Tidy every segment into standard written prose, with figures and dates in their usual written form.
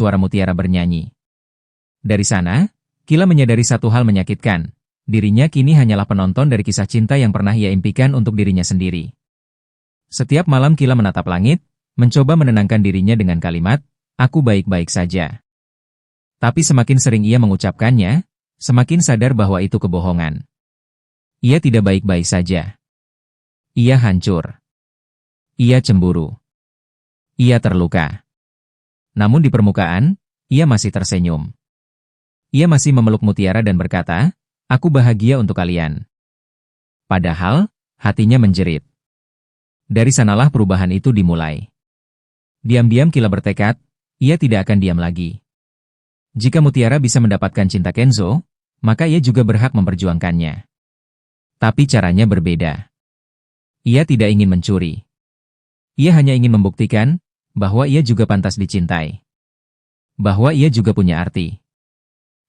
suara mutiara bernyanyi. Dari sana, Kila menyadari satu hal menyakitkan. Dirinya kini hanyalah penonton dari kisah cinta yang pernah ia impikan untuk dirinya sendiri. Setiap malam Kila menatap langit, mencoba menenangkan dirinya dengan kalimat, "Aku baik-baik saja." Tapi semakin sering ia mengucapkannya, semakin sadar bahwa itu kebohongan. Ia tidak baik-baik saja. Ia hancur. Ia cemburu. Ia terluka. Namun di permukaan, ia masih tersenyum. Ia masih memeluk mutiara dan berkata, "Aku bahagia untuk kalian." Padahal, hatinya menjerit. Dari sanalah perubahan itu dimulai. Diam-diam Kila bertekad, ia tidak akan diam lagi. Jika mutiara bisa mendapatkan cinta Kenzo, maka ia juga berhak memperjuangkannya. Tapi caranya berbeda. Ia tidak ingin mencuri. Ia hanya ingin membuktikan bahwa ia juga pantas dicintai. Bahwa ia juga punya arti.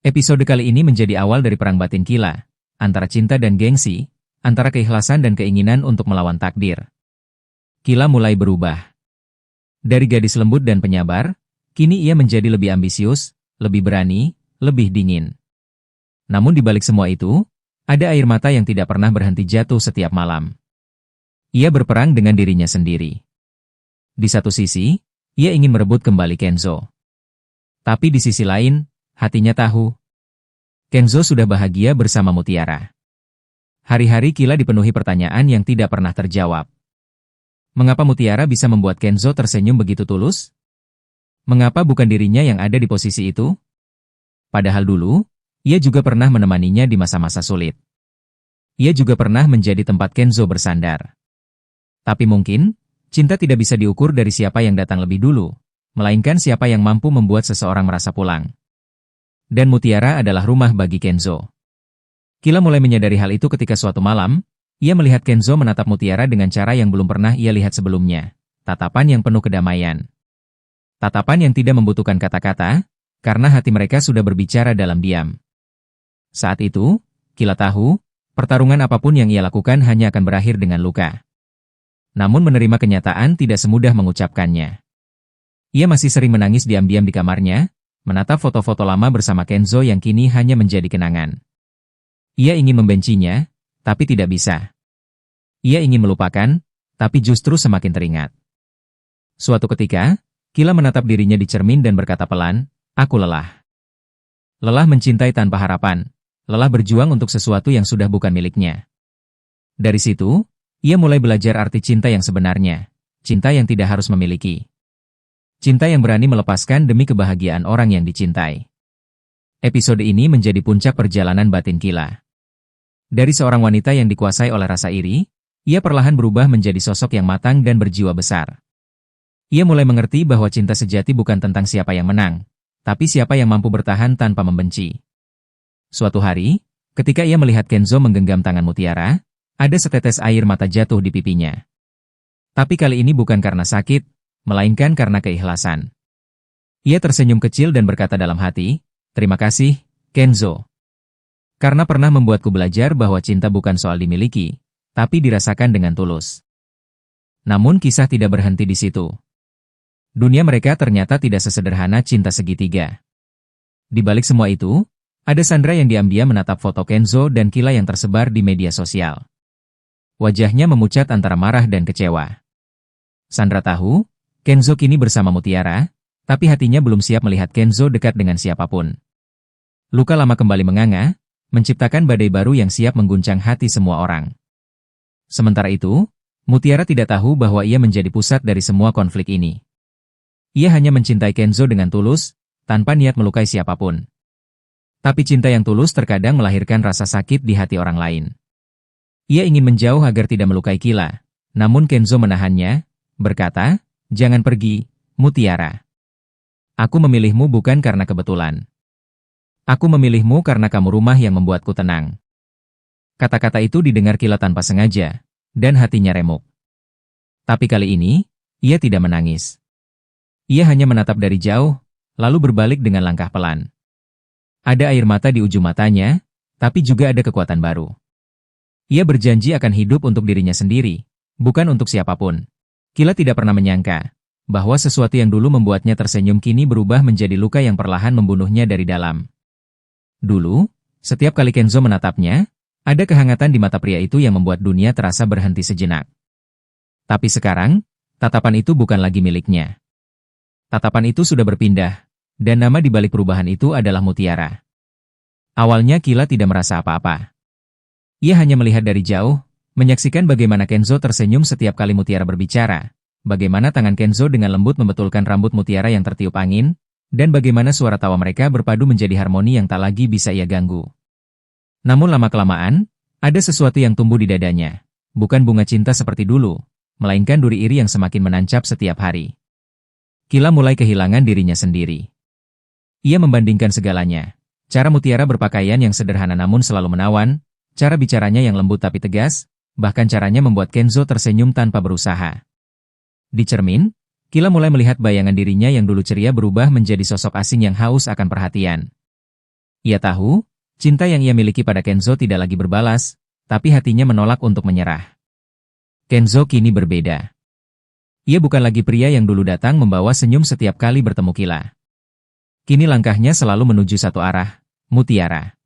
Episode kali ini menjadi awal dari perang batin Kila, antara cinta dan gengsi, antara keikhlasan dan keinginan untuk melawan takdir. Kila mulai berubah. Dari gadis lembut dan penyabar, kini ia menjadi lebih ambisius, lebih berani, lebih dingin. Namun di balik semua itu, ada air mata yang tidak pernah berhenti jatuh setiap malam. Ia berperang dengan dirinya sendiri. Di satu sisi, ia ingin merebut kembali Kenzo. Tapi di sisi lain, hatinya tahu, Kenzo sudah bahagia bersama mutiara. Hari-hari Kila dipenuhi pertanyaan yang tidak pernah terjawab. Mengapa mutiara bisa membuat Kenzo tersenyum begitu tulus? Mengapa bukan dirinya yang ada di posisi itu? Padahal dulu, ia juga pernah menemaninya di masa-masa sulit. Ia juga pernah menjadi tempat Kenzo bersandar. Tapi mungkin, cinta tidak bisa diukur dari siapa yang datang lebih dulu, melainkan siapa yang mampu membuat seseorang merasa pulang. Dan mutiara adalah rumah bagi Kenzo. Kila mulai menyadari hal itu ketika suatu malam, ia melihat Kenzo menatap mutiara dengan cara yang belum pernah ia lihat sebelumnya. Tatapan yang penuh kedamaian. Tatapan yang tidak membutuhkan kata-kata, karena hati mereka sudah berbicara dalam diam. Saat itu, Kila tahu, pertarungan apapun yang ia lakukan hanya akan berakhir dengan luka. Namun menerima kenyataan tidak semudah mengucapkannya. Ia masih sering menangis diam-diam di kamarnya, menatap foto-foto lama bersama Kenzo yang kini hanya menjadi kenangan. Ia ingin membencinya, tapi tidak bisa. Ia ingin melupakan, tapi justru semakin teringat. Suatu ketika, Kila menatap dirinya di cermin dan berkata pelan, "Aku lelah." Lelah mencintai tanpa harapan, lelah berjuang untuk sesuatu yang sudah bukan miliknya. Dari situ, ia mulai belajar arti cinta yang sebenarnya, cinta yang tidak harus memiliki. Cinta yang berani melepaskan demi kebahagiaan orang yang dicintai. Episode ini menjadi puncak perjalanan batin Kila. Dari seorang wanita yang dikuasai oleh rasa iri, ia perlahan berubah menjadi sosok yang matang dan berjiwa besar. Ia mulai mengerti bahwa cinta sejati bukan tentang siapa yang menang, tapi siapa yang mampu bertahan tanpa membenci. Suatu hari, ketika ia melihat Kenzo menggenggam tangan mutiara, ada setetes air mata jatuh di pipinya. Tapi kali ini bukan karena sakit, melainkan karena keikhlasan. Ia tersenyum kecil dan berkata dalam hati, "Terima kasih, Kenzo. Karena pernah membuatku belajar bahwa cinta bukan soal dimiliki, tapi dirasakan dengan tulus." Namun kisah tidak berhenti di situ. Dunia mereka ternyata tidak sesederhana cinta segitiga. Di balik semua itu, ada Sandra yang diam-diam menatap foto Kenzo dan Kila yang tersebar di media sosial. Wajahnya memucat antara marah dan kecewa. Sandra tahu, Kenzo kini bersama mutiara, tapi hatinya belum siap melihat Kenzo dekat dengan siapapun. Luka lama kembali menganga, menciptakan badai baru yang siap mengguncang hati semua orang. Sementara itu, mutiara tidak tahu bahwa ia menjadi pusat dari semua konflik ini. Ia hanya mencintai Kenzo dengan tulus, tanpa niat melukai siapapun. Tapi cinta yang tulus terkadang melahirkan rasa sakit di hati orang lain. Ia ingin menjauh agar tidak melukai Kila, namun Kenzo menahannya, berkata, "Jangan pergi, mutiara. Aku memilihmu bukan karena kebetulan. Aku memilihmu karena kamu rumah yang membuatku tenang." Kata-kata itu didengar Kila tanpa sengaja, dan hatinya remuk. Tapi kali ini, ia tidak menangis. Ia hanya menatap dari jauh, lalu berbalik dengan langkah pelan. Ada air mata di ujung matanya, tapi juga ada kekuatan baru. Ia berjanji akan hidup untuk dirinya sendiri, bukan untuk siapapun. Kila tidak pernah menyangka bahwa sesuatu yang dulu membuatnya tersenyum kini berubah menjadi luka yang perlahan membunuhnya dari dalam. Dulu, setiap kali Kenzo menatapnya, ada kehangatan di mata pria itu yang membuat dunia terasa berhenti sejenak. Tapi sekarang, tatapan itu bukan lagi miliknya. Tatapan itu sudah berpindah, dan nama di balik perubahan itu adalah Mutiara. Awalnya Kila tidak merasa apa-apa. Ia hanya melihat dari jauh, menyaksikan bagaimana Kenzo tersenyum setiap kali Mutiara berbicara, bagaimana tangan Kenzo dengan lembut membetulkan rambut Mutiara yang tertiup angin, dan bagaimana suara tawa mereka berpadu menjadi harmoni yang tak lagi bisa ia ganggu. Namun lama-kelamaan, ada sesuatu yang tumbuh di dadanya. Bukan bunga cinta seperti dulu, melainkan duri iri yang semakin menancap setiap hari. Kila mulai kehilangan dirinya sendiri. Ia membandingkan segalanya. Cara Mutiara berpakaian yang sederhana namun selalu menawan, cara bicaranya yang lembut tapi tegas, bahkan caranya membuat Kenzo tersenyum tanpa berusaha. Di cermin, Kila mulai melihat bayangan dirinya yang dulu ceria berubah menjadi sosok asing yang haus akan perhatian. Ia tahu, cinta yang ia miliki pada Kenzo tidak lagi berbalas, tapi hatinya menolak untuk menyerah. Kenzo kini berbeda. Ia bukan lagi pria yang dulu datang membawa senyum setiap kali bertemu Kila. Kini langkahnya selalu menuju satu arah, Mutiara.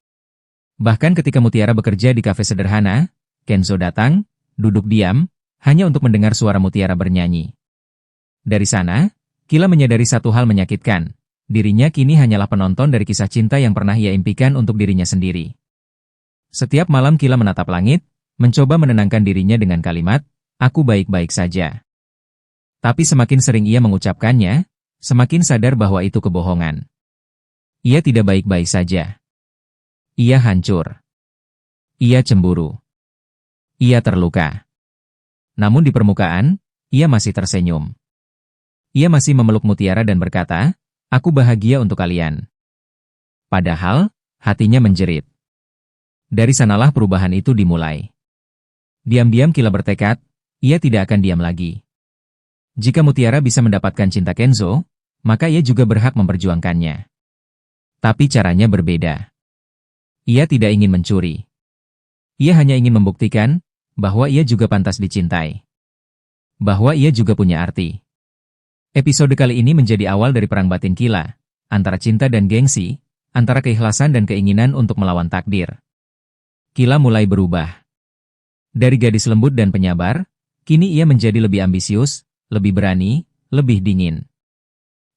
Bahkan ketika Mutiara bekerja di kafe sederhana, Kenzo datang, duduk diam, hanya untuk mendengar suara Mutiara bernyanyi. Dari sana, Kila menyadari satu hal menyakitkan. Dirinya kini hanyalah penonton dari kisah cinta yang pernah ia impikan untuk dirinya sendiri. Setiap malam Kila menatap langit, mencoba menenangkan dirinya dengan kalimat, "Aku baik-baik saja." Tapi semakin sering ia mengucapkannya, semakin sadar bahwa itu kebohongan. Ia tidak baik-baik saja. Ia hancur. Ia cemburu. Ia terluka. Namun di permukaan, ia masih tersenyum. Ia masih memeluk Mutiara dan berkata, "Aku bahagia untuk kalian." Padahal, hatinya menjerit. Dari sanalah perubahan itu dimulai. Diam-diam Kila bertekad, ia tidak akan diam lagi. Jika Mutiara bisa mendapatkan cinta Kenzo, maka ia juga berhak memperjuangkannya. Tapi caranya berbeda. Ia tidak ingin mencuri. Ia hanya ingin membuktikan bahwa ia juga pantas dicintai. Bahwa ia juga punya arti. Episode kali ini menjadi awal dari perang batin Kila, antara cinta dan gengsi, antara keikhlasan dan keinginan untuk melawan takdir. Kila mulai berubah. Dari gadis lembut dan penyabar, kini ia menjadi lebih ambisius, lebih berani, lebih dingin.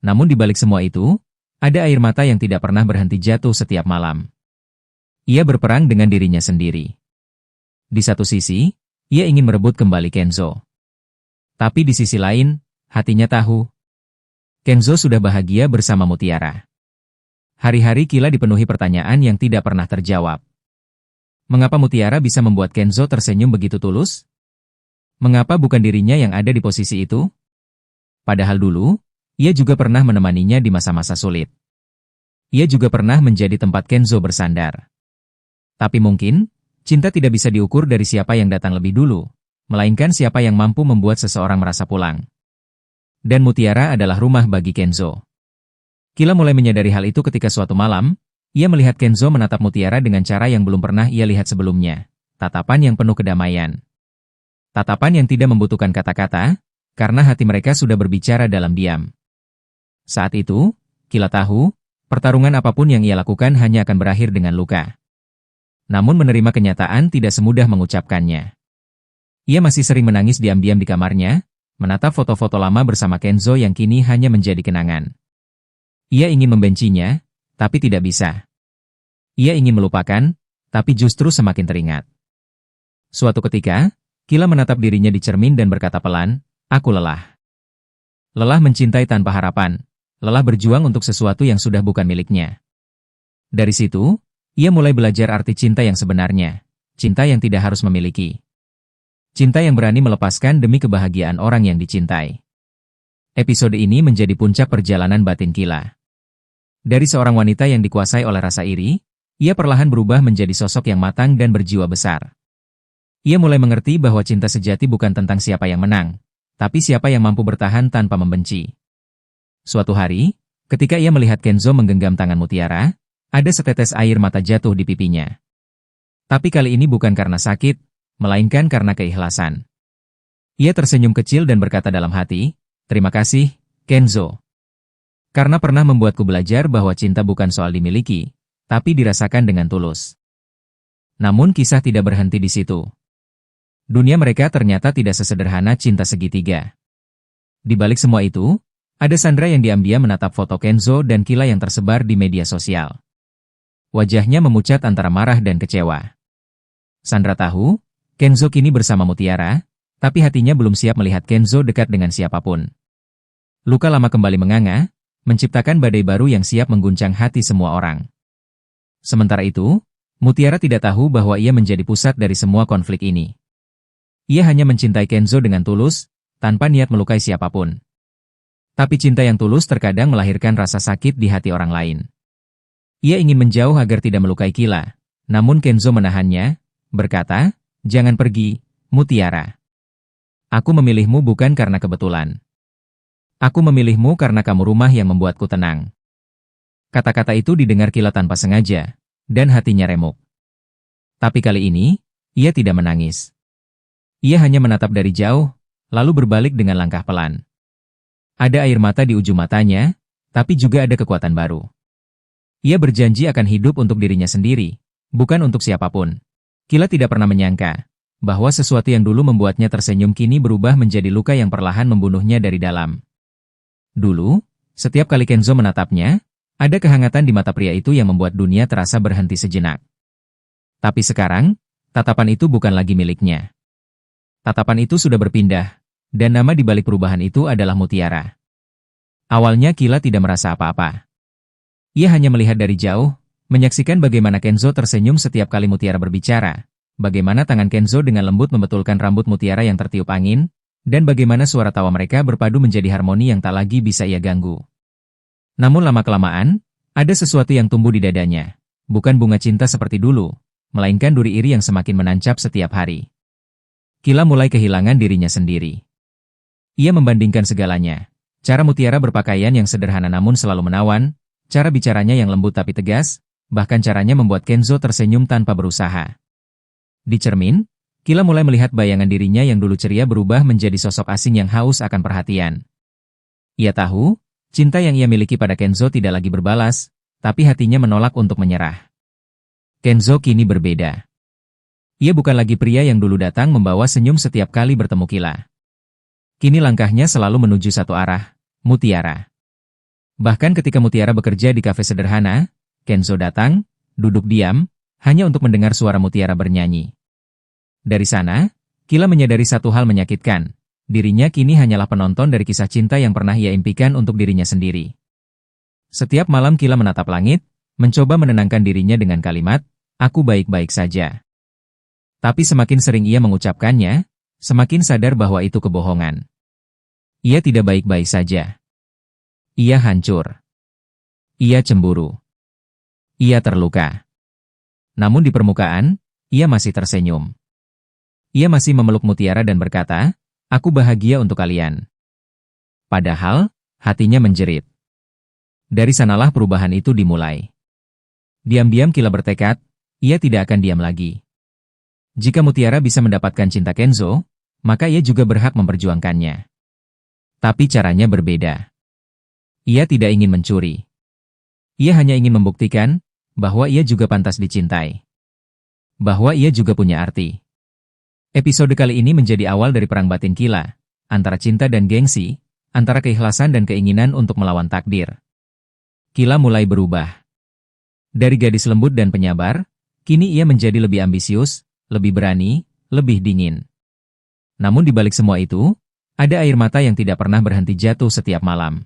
Namun di balik semua itu, ada air mata yang tidak pernah berhenti jatuh setiap malam. Ia berperang dengan dirinya sendiri. Di satu sisi, ia ingin merebut kembali Kenzo. Tapi di sisi lain, hatinya tahu, Kenzo sudah bahagia bersama Mutiara. Hari-hari Kila dipenuhi pertanyaan yang tidak pernah terjawab. Mengapa Mutiara bisa membuat Kenzo tersenyum begitu tulus? Mengapa bukan dirinya yang ada di posisi itu? Padahal dulu, ia juga pernah menemaninya di masa-masa sulit. Ia juga pernah menjadi tempat Kenzo bersandar. Tapi mungkin, cinta tidak bisa diukur dari siapa yang datang lebih dulu, melainkan siapa yang mampu membuat seseorang merasa pulang. Dan Mutiara adalah rumah bagi Kenzo. Kila mulai menyadari hal itu ketika suatu malam, ia melihat Kenzo menatap Mutiara dengan cara yang belum pernah ia lihat sebelumnya, tatapan yang penuh kedamaian. Tatapan yang tidak membutuhkan kata-kata, karena hati mereka sudah berbicara dalam diam. Saat itu, Kila tahu, pertarungan apapun yang ia lakukan hanya akan berakhir dengan luka. Namun menerima kenyataan tidak semudah mengucapkannya. Ia masih sering menangis diam-diam di kamarnya, menatap foto-foto lama bersama Kenzo yang kini hanya menjadi kenangan. Ia ingin membencinya, tapi tidak bisa. Ia ingin melupakan, tapi justru semakin teringat. Suatu ketika, Kila menatap dirinya di cermin dan berkata pelan, "Aku lelah." Lelah mencintai tanpa harapan, lelah berjuang untuk sesuatu yang sudah bukan miliknya. Dari situ, ia mulai belajar arti cinta yang sebenarnya, cinta yang tidak harus memiliki. Cinta yang berani melepaskan demi kebahagiaan orang yang dicintai. Episode ini menjadi puncak perjalanan batin Kila. Dari seorang wanita yang dikuasai oleh rasa iri, ia perlahan berubah menjadi sosok yang matang dan berjiwa besar. Ia mulai mengerti bahwa cinta sejati bukan tentang siapa yang menang, tapi siapa yang mampu bertahan tanpa membenci. Suatu hari, ketika ia melihat Kenzo menggenggam tangan Mutiara, ada setetes air mata jatuh di pipinya. Tapi kali ini bukan karena sakit, melainkan karena keikhlasan. Ia tersenyum kecil dan berkata dalam hati, Terima kasih, Kenzo. Karena pernah membuatku belajar bahwa cinta bukan soal dimiliki, tapi dirasakan dengan tulus. Namun kisah tidak berhenti di situ. Dunia mereka ternyata tidak sesederhana cinta segitiga. Di balik semua itu, ada Sandra yang diam-diam menatap foto Kenzo dan Kila yang tersebar di media sosial. Wajahnya memucat antara marah dan kecewa. Sandra tahu, Kenzo kini bersama Mutiara, tapi hatinya belum siap melihat Kenzo dekat dengan siapapun. Luka lama kembali menganga, menciptakan badai baru yang siap mengguncang hati semua orang. Sementara itu, Mutiara tidak tahu bahwa ia menjadi pusat dari semua konflik ini. Ia hanya mencintai Kenzo dengan tulus, tanpa niat melukai siapapun. Tapi cinta yang tulus terkadang melahirkan rasa sakit di hati orang lain. Ia ingin menjauh agar tidak melukai Kila, namun Kenzo menahannya, berkata, "Jangan pergi, Mutiara. Aku memilihmu bukan karena kebetulan. Aku memilihmu karena kamu rumah yang membuatku tenang." Kata-kata itu didengar Kila tanpa sengaja, dan hatinya remuk. Tapi kali ini, ia tidak menangis. Ia hanya menatap dari jauh, lalu berbalik dengan langkah pelan. Ada air mata di ujung matanya, tapi juga ada kekuatan baru. Ia berjanji akan hidup untuk dirinya sendiri, bukan untuk siapapun. Kila tidak pernah menyangka bahwa sesuatu yang dulu membuatnya tersenyum kini berubah menjadi luka yang perlahan membunuhnya dari dalam. Dulu, setiap kali Kenzo menatapnya, ada kehangatan di mata pria itu yang membuat dunia terasa berhenti sejenak. Tapi sekarang, tatapan itu bukan lagi miliknya. Tatapan itu sudah berpindah, dan nama di balik perubahan itu adalah Mutiara. Awalnya Kila tidak merasa apa-apa. Ia hanya melihat dari jauh, menyaksikan bagaimana Kenzo tersenyum setiap kali Mutiara berbicara, bagaimana tangan Kenzo dengan lembut membetulkan rambut Mutiara yang tertiup angin, dan bagaimana suara tawa mereka berpadu menjadi harmoni yang tak lagi bisa ia ganggu. Namun lama-kelamaan, ada sesuatu yang tumbuh di dadanya. Bukan bunga cinta seperti dulu, melainkan duri iri yang semakin menancap setiap hari. Kila mulai kehilangan dirinya sendiri. Ia membandingkan segalanya. Cara Mutiara berpakaian yang sederhana namun selalu menawan, cara bicaranya yang lembut tapi tegas, bahkan caranya membuat Kenzo tersenyum tanpa berusaha. Di cermin, Kila mulai melihat bayangan dirinya yang dulu ceria berubah menjadi sosok asing yang haus akan perhatian. Ia tahu, cinta yang ia miliki pada Kenzo tidak lagi berbalas, tapi hatinya menolak untuk menyerah. Kenzo kini berbeda. Ia bukan lagi pria yang dulu datang membawa senyum setiap kali bertemu Kila. Kini langkahnya selalu menuju satu arah, Mutiara. Bahkan ketika Mutiara bekerja di kafe sederhana, Kenzo datang, duduk diam, hanya untuk mendengar suara Mutiara bernyanyi. Dari sana, Kila menyadari satu hal menyakitkan. Dirinya kini hanyalah penonton dari kisah cinta yang pernah ia impikan untuk dirinya sendiri. Setiap malam Kila menatap langit, mencoba menenangkan dirinya dengan kalimat, "Aku baik-baik saja." Tapi semakin sering ia mengucapkannya, semakin sadar bahwa itu kebohongan. Ia tidak baik-baik saja. Ia hancur. Ia cemburu. Ia terluka. Namun di permukaan, ia masih tersenyum. Ia masih memeluk Mutiara dan berkata, "Aku bahagia untuk kalian." Padahal, hatinya menjerit. Dari sanalah perubahan itu dimulai. Diam-diam Kila bertekad, ia tidak akan diam lagi. Jika Mutiara bisa mendapatkan cinta Kenzo, maka ia juga berhak memperjuangkannya. Tapi caranya berbeda. Ia tidak ingin mencuri. Ia hanya ingin membuktikan bahwa ia juga pantas dicintai. Bahwa ia juga punya arti. Episode kali ini menjadi awal dari perang batin Kila, antara cinta dan gengsi, antara keikhlasan dan keinginan untuk melawan takdir. Kila mulai berubah. Dari gadis lembut dan penyabar, kini ia menjadi lebih ambisius, lebih berani, lebih dingin. Namun di balik semua itu, ada air mata yang tidak pernah berhenti jatuh setiap malam.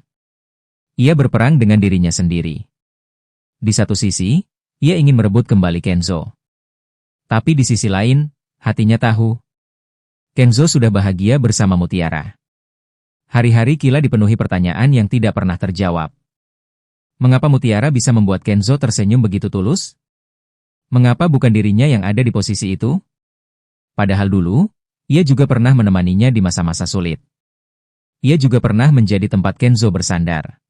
Ia berperang dengan dirinya sendiri. Di satu sisi, ia ingin merebut kembali Kenzo. Tapi di sisi lain, hatinya tahu, Kenzo sudah bahagia bersama Mutiara. Hari-hari Kila dipenuhi pertanyaan yang tidak pernah terjawab. Mengapa Mutiara bisa membuat Kenzo tersenyum begitu tulus? Mengapa bukan dirinya yang ada di posisi itu? Padahal dulu, ia juga pernah menemaninya di masa-masa sulit. Ia juga pernah menjadi tempat Kenzo bersandar.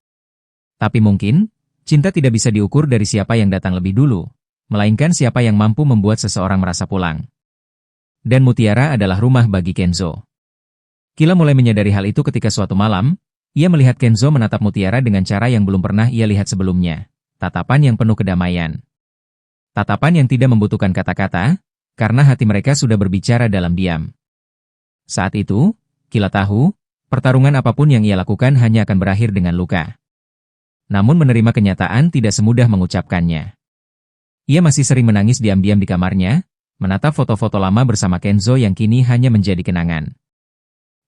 Tapi mungkin, cinta tidak bisa diukur dari siapa yang datang lebih dulu, melainkan siapa yang mampu membuat seseorang merasa pulang. Dan Mutiara adalah rumah bagi Kenzo. Kila mulai menyadari hal itu ketika suatu malam, ia melihat Kenzo menatap Mutiara dengan cara yang belum pernah ia lihat sebelumnya. Tatapan yang penuh kedamaian. Tatapan yang tidak membutuhkan kata-kata, karena hati mereka sudah berbicara dalam diam. Saat itu, Kila tahu, pertarungan apapun yang ia lakukan hanya akan berakhir dengan luka. Namun menerima kenyataan tidak semudah mengucapkannya. Ia masih sering menangis diam-diam di kamarnya, menatap foto-foto lama bersama Kenzo yang kini hanya menjadi kenangan.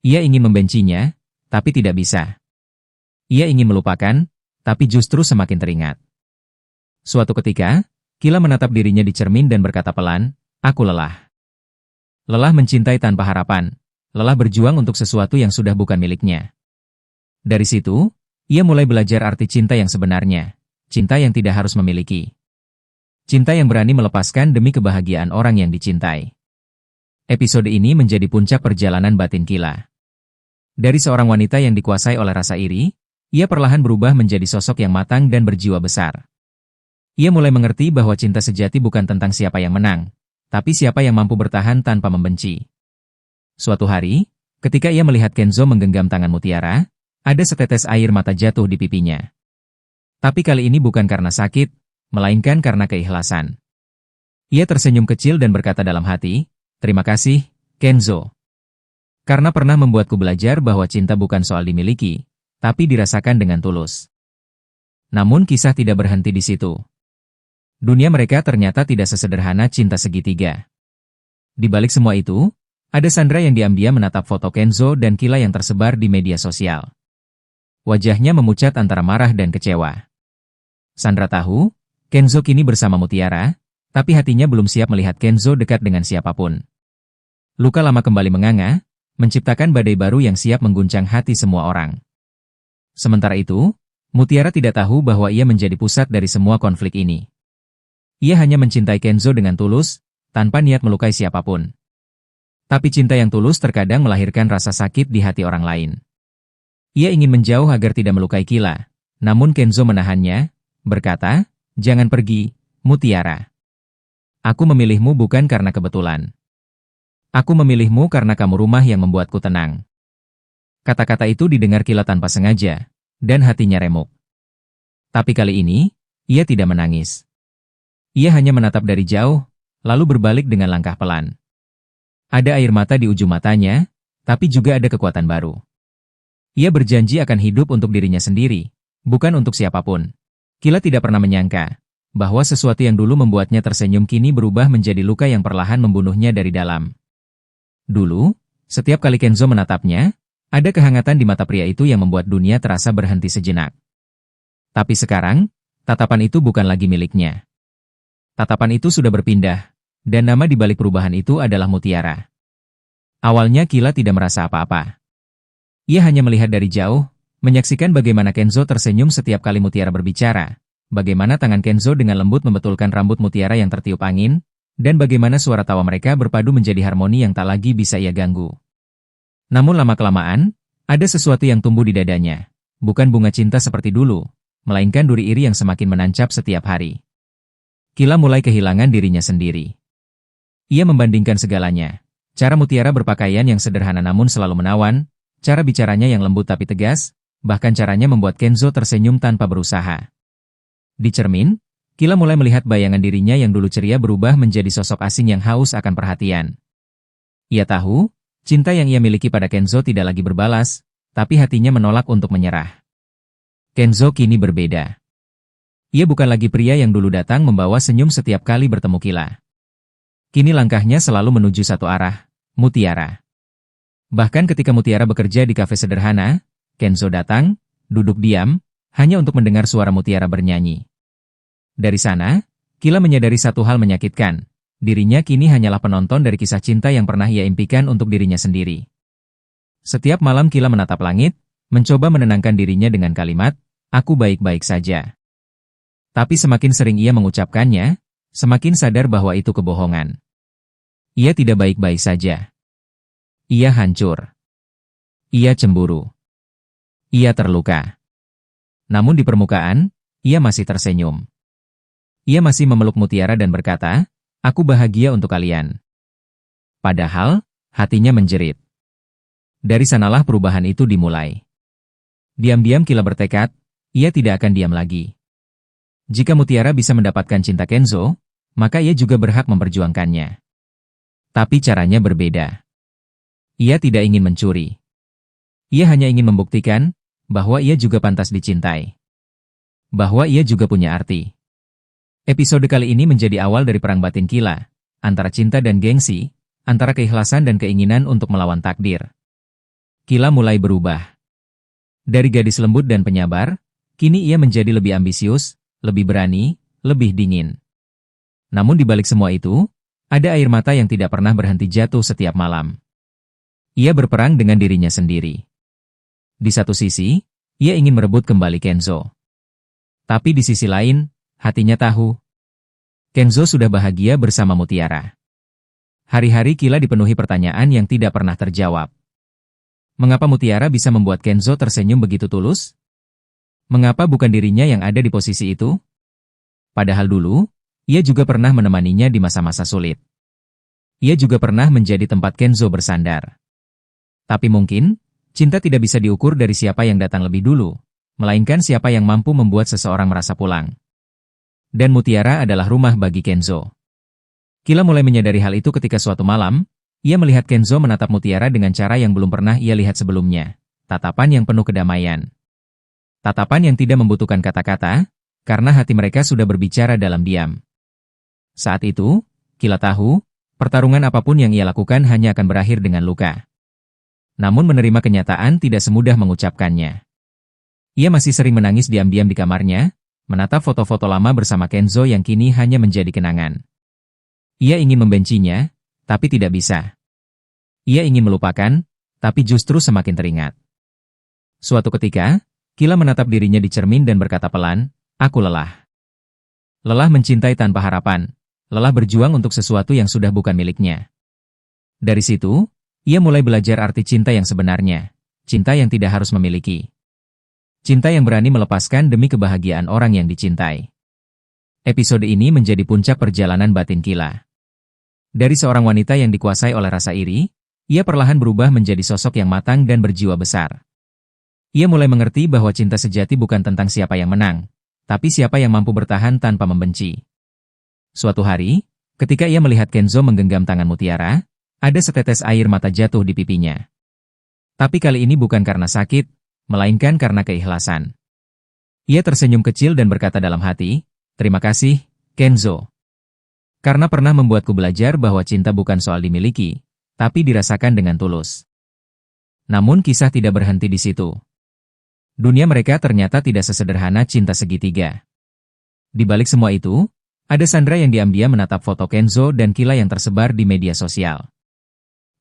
Ia ingin membencinya, tapi tidak bisa. Ia ingin melupakan, tapi justru semakin teringat. Suatu ketika, Kila menatap dirinya di cermin dan berkata pelan, "Aku lelah." Lelah mencintai tanpa harapan, lelah berjuang untuk sesuatu yang sudah bukan miliknya. Dari situ, ia mulai belajar arti cinta yang sebenarnya, cinta yang tidak harus memiliki. Cinta yang berani melepaskan demi kebahagiaan orang yang dicintai. Episode ini menjadi puncak perjalanan batin Kila. Dari seorang wanita yang dikuasai oleh rasa iri, ia perlahan berubah menjadi sosok yang matang dan berjiwa besar. Ia mulai mengerti bahwa cinta sejati bukan tentang siapa yang menang, tapi siapa yang mampu bertahan tanpa membenci. Suatu hari, ketika ia melihat Kenzo menggenggam tangan Mutiara, ada setetes air mata jatuh di pipinya. Tapi kali ini bukan karena sakit, melainkan karena keikhlasan. Ia tersenyum kecil dan berkata dalam hati, "Terima kasih, Kenzo. Karena pernah membuatku belajar bahwa cinta bukan soal dimiliki, tapi dirasakan dengan tulus." Namun kisah tidak berhenti di situ. Dunia mereka ternyata tidak sesederhana cinta segitiga. Di balik semua itu, ada Sandra yang diam-diam menatap foto Kenzo dan Kila yang tersebar di media sosial. Wajahnya memucat antara marah dan kecewa. Sandra tahu, Kenzo kini bersama Mutiara, tapi hatinya belum siap melihat Kenzo dekat dengan siapapun. Luka lama kembali menganga, menciptakan badai baru yang siap mengguncang hati semua orang. Sementara itu, Mutiara tidak tahu bahwa ia menjadi pusat dari semua konflik ini. Ia hanya mencintai Kenzo dengan tulus, tanpa niat melukai siapapun. Tapi cinta yang tulus terkadang melahirkan rasa sakit di hati orang lain. Ia ingin menjauh agar tidak melukai Kila, namun Kenzo menahannya, berkata, "Jangan pergi, Mutiara. Aku memilihmu bukan karena kebetulan. Aku memilihmu karena kamu rumah yang membuatku tenang." Kata-kata itu didengar Kila tanpa sengaja, dan hatinya remuk. Tapi kali ini, ia tidak menangis. Ia hanya menatap dari jauh, lalu berbalik dengan langkah pelan. Ada air mata di ujung matanya, tapi juga ada kekuatan baru. Ia berjanji akan hidup untuk dirinya sendiri, bukan untuk siapapun. Kila tidak pernah menyangka bahwa sesuatu yang dulu membuatnya tersenyum kini berubah menjadi luka yang perlahan membunuhnya dari dalam. Dulu, setiap kali Kenzo menatapnya, ada kehangatan di mata pria itu yang membuat dunia terasa berhenti sejenak. Tapi sekarang, tatapan itu bukan lagi miliknya. Tatapan itu sudah berpindah, dan nama di balik perubahan itu adalah Mutiara. Awalnya Kila tidak merasa apa-apa. Ia hanya melihat dari jauh, menyaksikan bagaimana Kenzo tersenyum setiap kali Mutiara berbicara, bagaimana tangan Kenzo dengan lembut membetulkan rambut Mutiara yang tertiup angin, dan bagaimana suara tawa mereka berpadu menjadi harmoni yang tak lagi bisa ia ganggu. Namun lama-kelamaan, ada sesuatu yang tumbuh di dadanya. Bukan bunga cinta seperti dulu, melainkan duri iri yang semakin menancap setiap hari. Kila mulai kehilangan dirinya sendiri. Ia membandingkan segalanya. Cara Mutiara berpakaian yang sederhana namun selalu menawan, cara bicaranya yang lembut tapi tegas, bahkan caranya membuat Kenzo tersenyum tanpa berusaha. Di cermin, Kila mulai melihat bayangan dirinya yang dulu ceria berubah menjadi sosok asing yang haus akan perhatian. Ia tahu, cinta yang ia miliki pada Kenzo tidak lagi berbalas, tapi hatinya menolak untuk menyerah. Kenzo kini berbeda. Ia bukan lagi pria yang dulu datang membawa senyum setiap kali bertemu Kila. Kini langkahnya selalu menuju satu arah, Mutiara. Bahkan ketika Mutiara bekerja di kafe sederhana, Kenzo datang, duduk diam, hanya untuk mendengar suara Mutiara bernyanyi. Dari sana, Kila menyadari satu hal menyakitkan. Dirinya kini hanyalah penonton dari kisah cinta yang pernah ia impikan untuk dirinya sendiri. Setiap malam Kila menatap langit, mencoba menenangkan dirinya dengan kalimat, "Aku baik-baik saja." Tapi semakin sering ia mengucapkannya, semakin sadar bahwa itu kebohongan. Ia tidak baik-baik saja. Ia hancur. Ia cemburu. Ia terluka. Namun di permukaan, ia masih tersenyum. Ia masih memeluk Mutiara dan berkata, "Aku bahagia untuk kalian." Padahal, hatinya menjerit. Dari sanalah perubahan itu dimulai. Diam-diam Kila bertekad, ia tidak akan diam lagi. Jika Mutiara bisa mendapatkan cinta Kenzo, maka ia juga berhak memperjuangkannya. Tapi caranya berbeda. Ia tidak ingin mencuri. Ia hanya ingin membuktikan bahwa ia juga pantas dicintai. Bahwa ia juga punya arti. Episode kali ini menjadi awal dari perang batin Kila, antara cinta dan gengsi, antara keikhlasan dan keinginan untuk melawan takdir. Kila mulai berubah. Dari gadis lembut dan penyabar, kini ia menjadi lebih ambisius, lebih berani, lebih dingin. Namun di balik semua itu, ada air mata yang tidak pernah berhenti jatuh setiap malam. Ia berperang dengan dirinya sendiri. Di satu sisi, ia ingin merebut kembali Kenzo. Tapi di sisi lain, hatinya tahu, Kenzo sudah bahagia bersama Mutiara. Hari-hari Kila dipenuhi pertanyaan yang tidak pernah terjawab. Mengapa Mutiara bisa membuat Kenzo tersenyum begitu tulus? Mengapa bukan dirinya yang ada di posisi itu? Padahal dulu, ia juga pernah menemaninya di masa-masa sulit. Ia juga pernah menjadi tempat Kenzo bersandar. Tapi mungkin, cinta tidak bisa diukur dari siapa yang datang lebih dulu, melainkan siapa yang mampu membuat seseorang merasa pulang. Dan Mutiara adalah rumah bagi Kenzo. Kila mulai menyadari hal itu ketika suatu malam, ia melihat Kenzo menatap Mutiara dengan cara yang belum pernah ia lihat sebelumnya. Tatapan yang penuh kedamaian. Tatapan yang tidak membutuhkan kata-kata, karena hati mereka sudah berbicara dalam diam. Saat itu, Kila tahu, pertarungan apapun yang ia lakukan hanya akan berakhir dengan luka. Namun menerima kenyataan tidak semudah mengucapkannya. Ia masih sering menangis diam-diam di kamarnya, menatap foto-foto lama bersama Kenzo yang kini hanya menjadi kenangan. Ia ingin membencinya, tapi tidak bisa. Ia ingin melupakan, tapi justru semakin teringat. Suatu ketika, Kila menatap dirinya di cermin dan berkata pelan, "Aku lelah." Lelah mencintai tanpa harapan, lelah berjuang untuk sesuatu yang sudah bukan miliknya. Dari situ, ia mulai belajar arti cinta yang sebenarnya, cinta yang tidak harus memiliki. Cinta yang berani melepaskan demi kebahagiaan orang yang dicintai. Episode ini menjadi puncak perjalanan batin Kila. Dari seorang wanita yang dikuasai oleh rasa iri, ia perlahan berubah menjadi sosok yang matang dan berjiwa besar. Ia mulai mengerti bahwa cinta sejati bukan tentang siapa yang menang, tapi siapa yang mampu bertahan tanpa membenci. Suatu hari, ketika ia melihat Kenzo menggenggam tangan Mutiara, ada setetes air mata jatuh di pipinya. Tapi kali ini bukan karena sakit, melainkan karena keikhlasan. Ia tersenyum kecil dan berkata dalam hati, "Terima kasih, Kenzo. Karena pernah membuatku belajar bahwa cinta bukan soal dimiliki, tapi dirasakan dengan tulus." Namun kisah tidak berhenti di situ. Dunia mereka ternyata tidak sesederhana cinta segitiga. Di balik semua itu, ada Sandra yang diam-diam menatap foto Kenzo dan Kila yang tersebar di media sosial.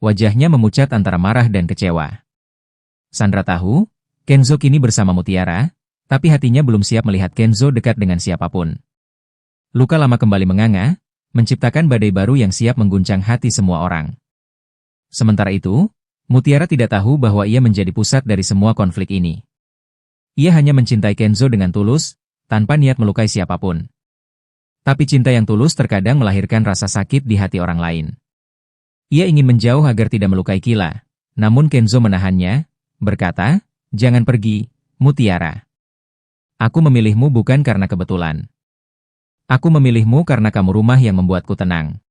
Wajahnya memucat antara marah dan kecewa. Sandra tahu, Kenzo kini bersama Mutiara, tapi hatinya belum siap melihat Kenzo dekat dengan siapapun. Luka lama kembali menganga, menciptakan badai baru yang siap mengguncang hati semua orang. Sementara itu, Mutiara tidak tahu bahwa ia menjadi pusat dari semua konflik ini. Ia hanya mencintai Kenzo dengan tulus, tanpa niat melukai siapapun. Tapi cinta yang tulus terkadang melahirkan rasa sakit di hati orang lain. Ia ingin menjauh agar tidak melukai Kila, namun Kenzo menahannya, berkata, "Jangan pergi, Mutiara. Aku memilihmu bukan karena kebetulan. Aku memilihmu karena kamu rumah yang membuatku tenang."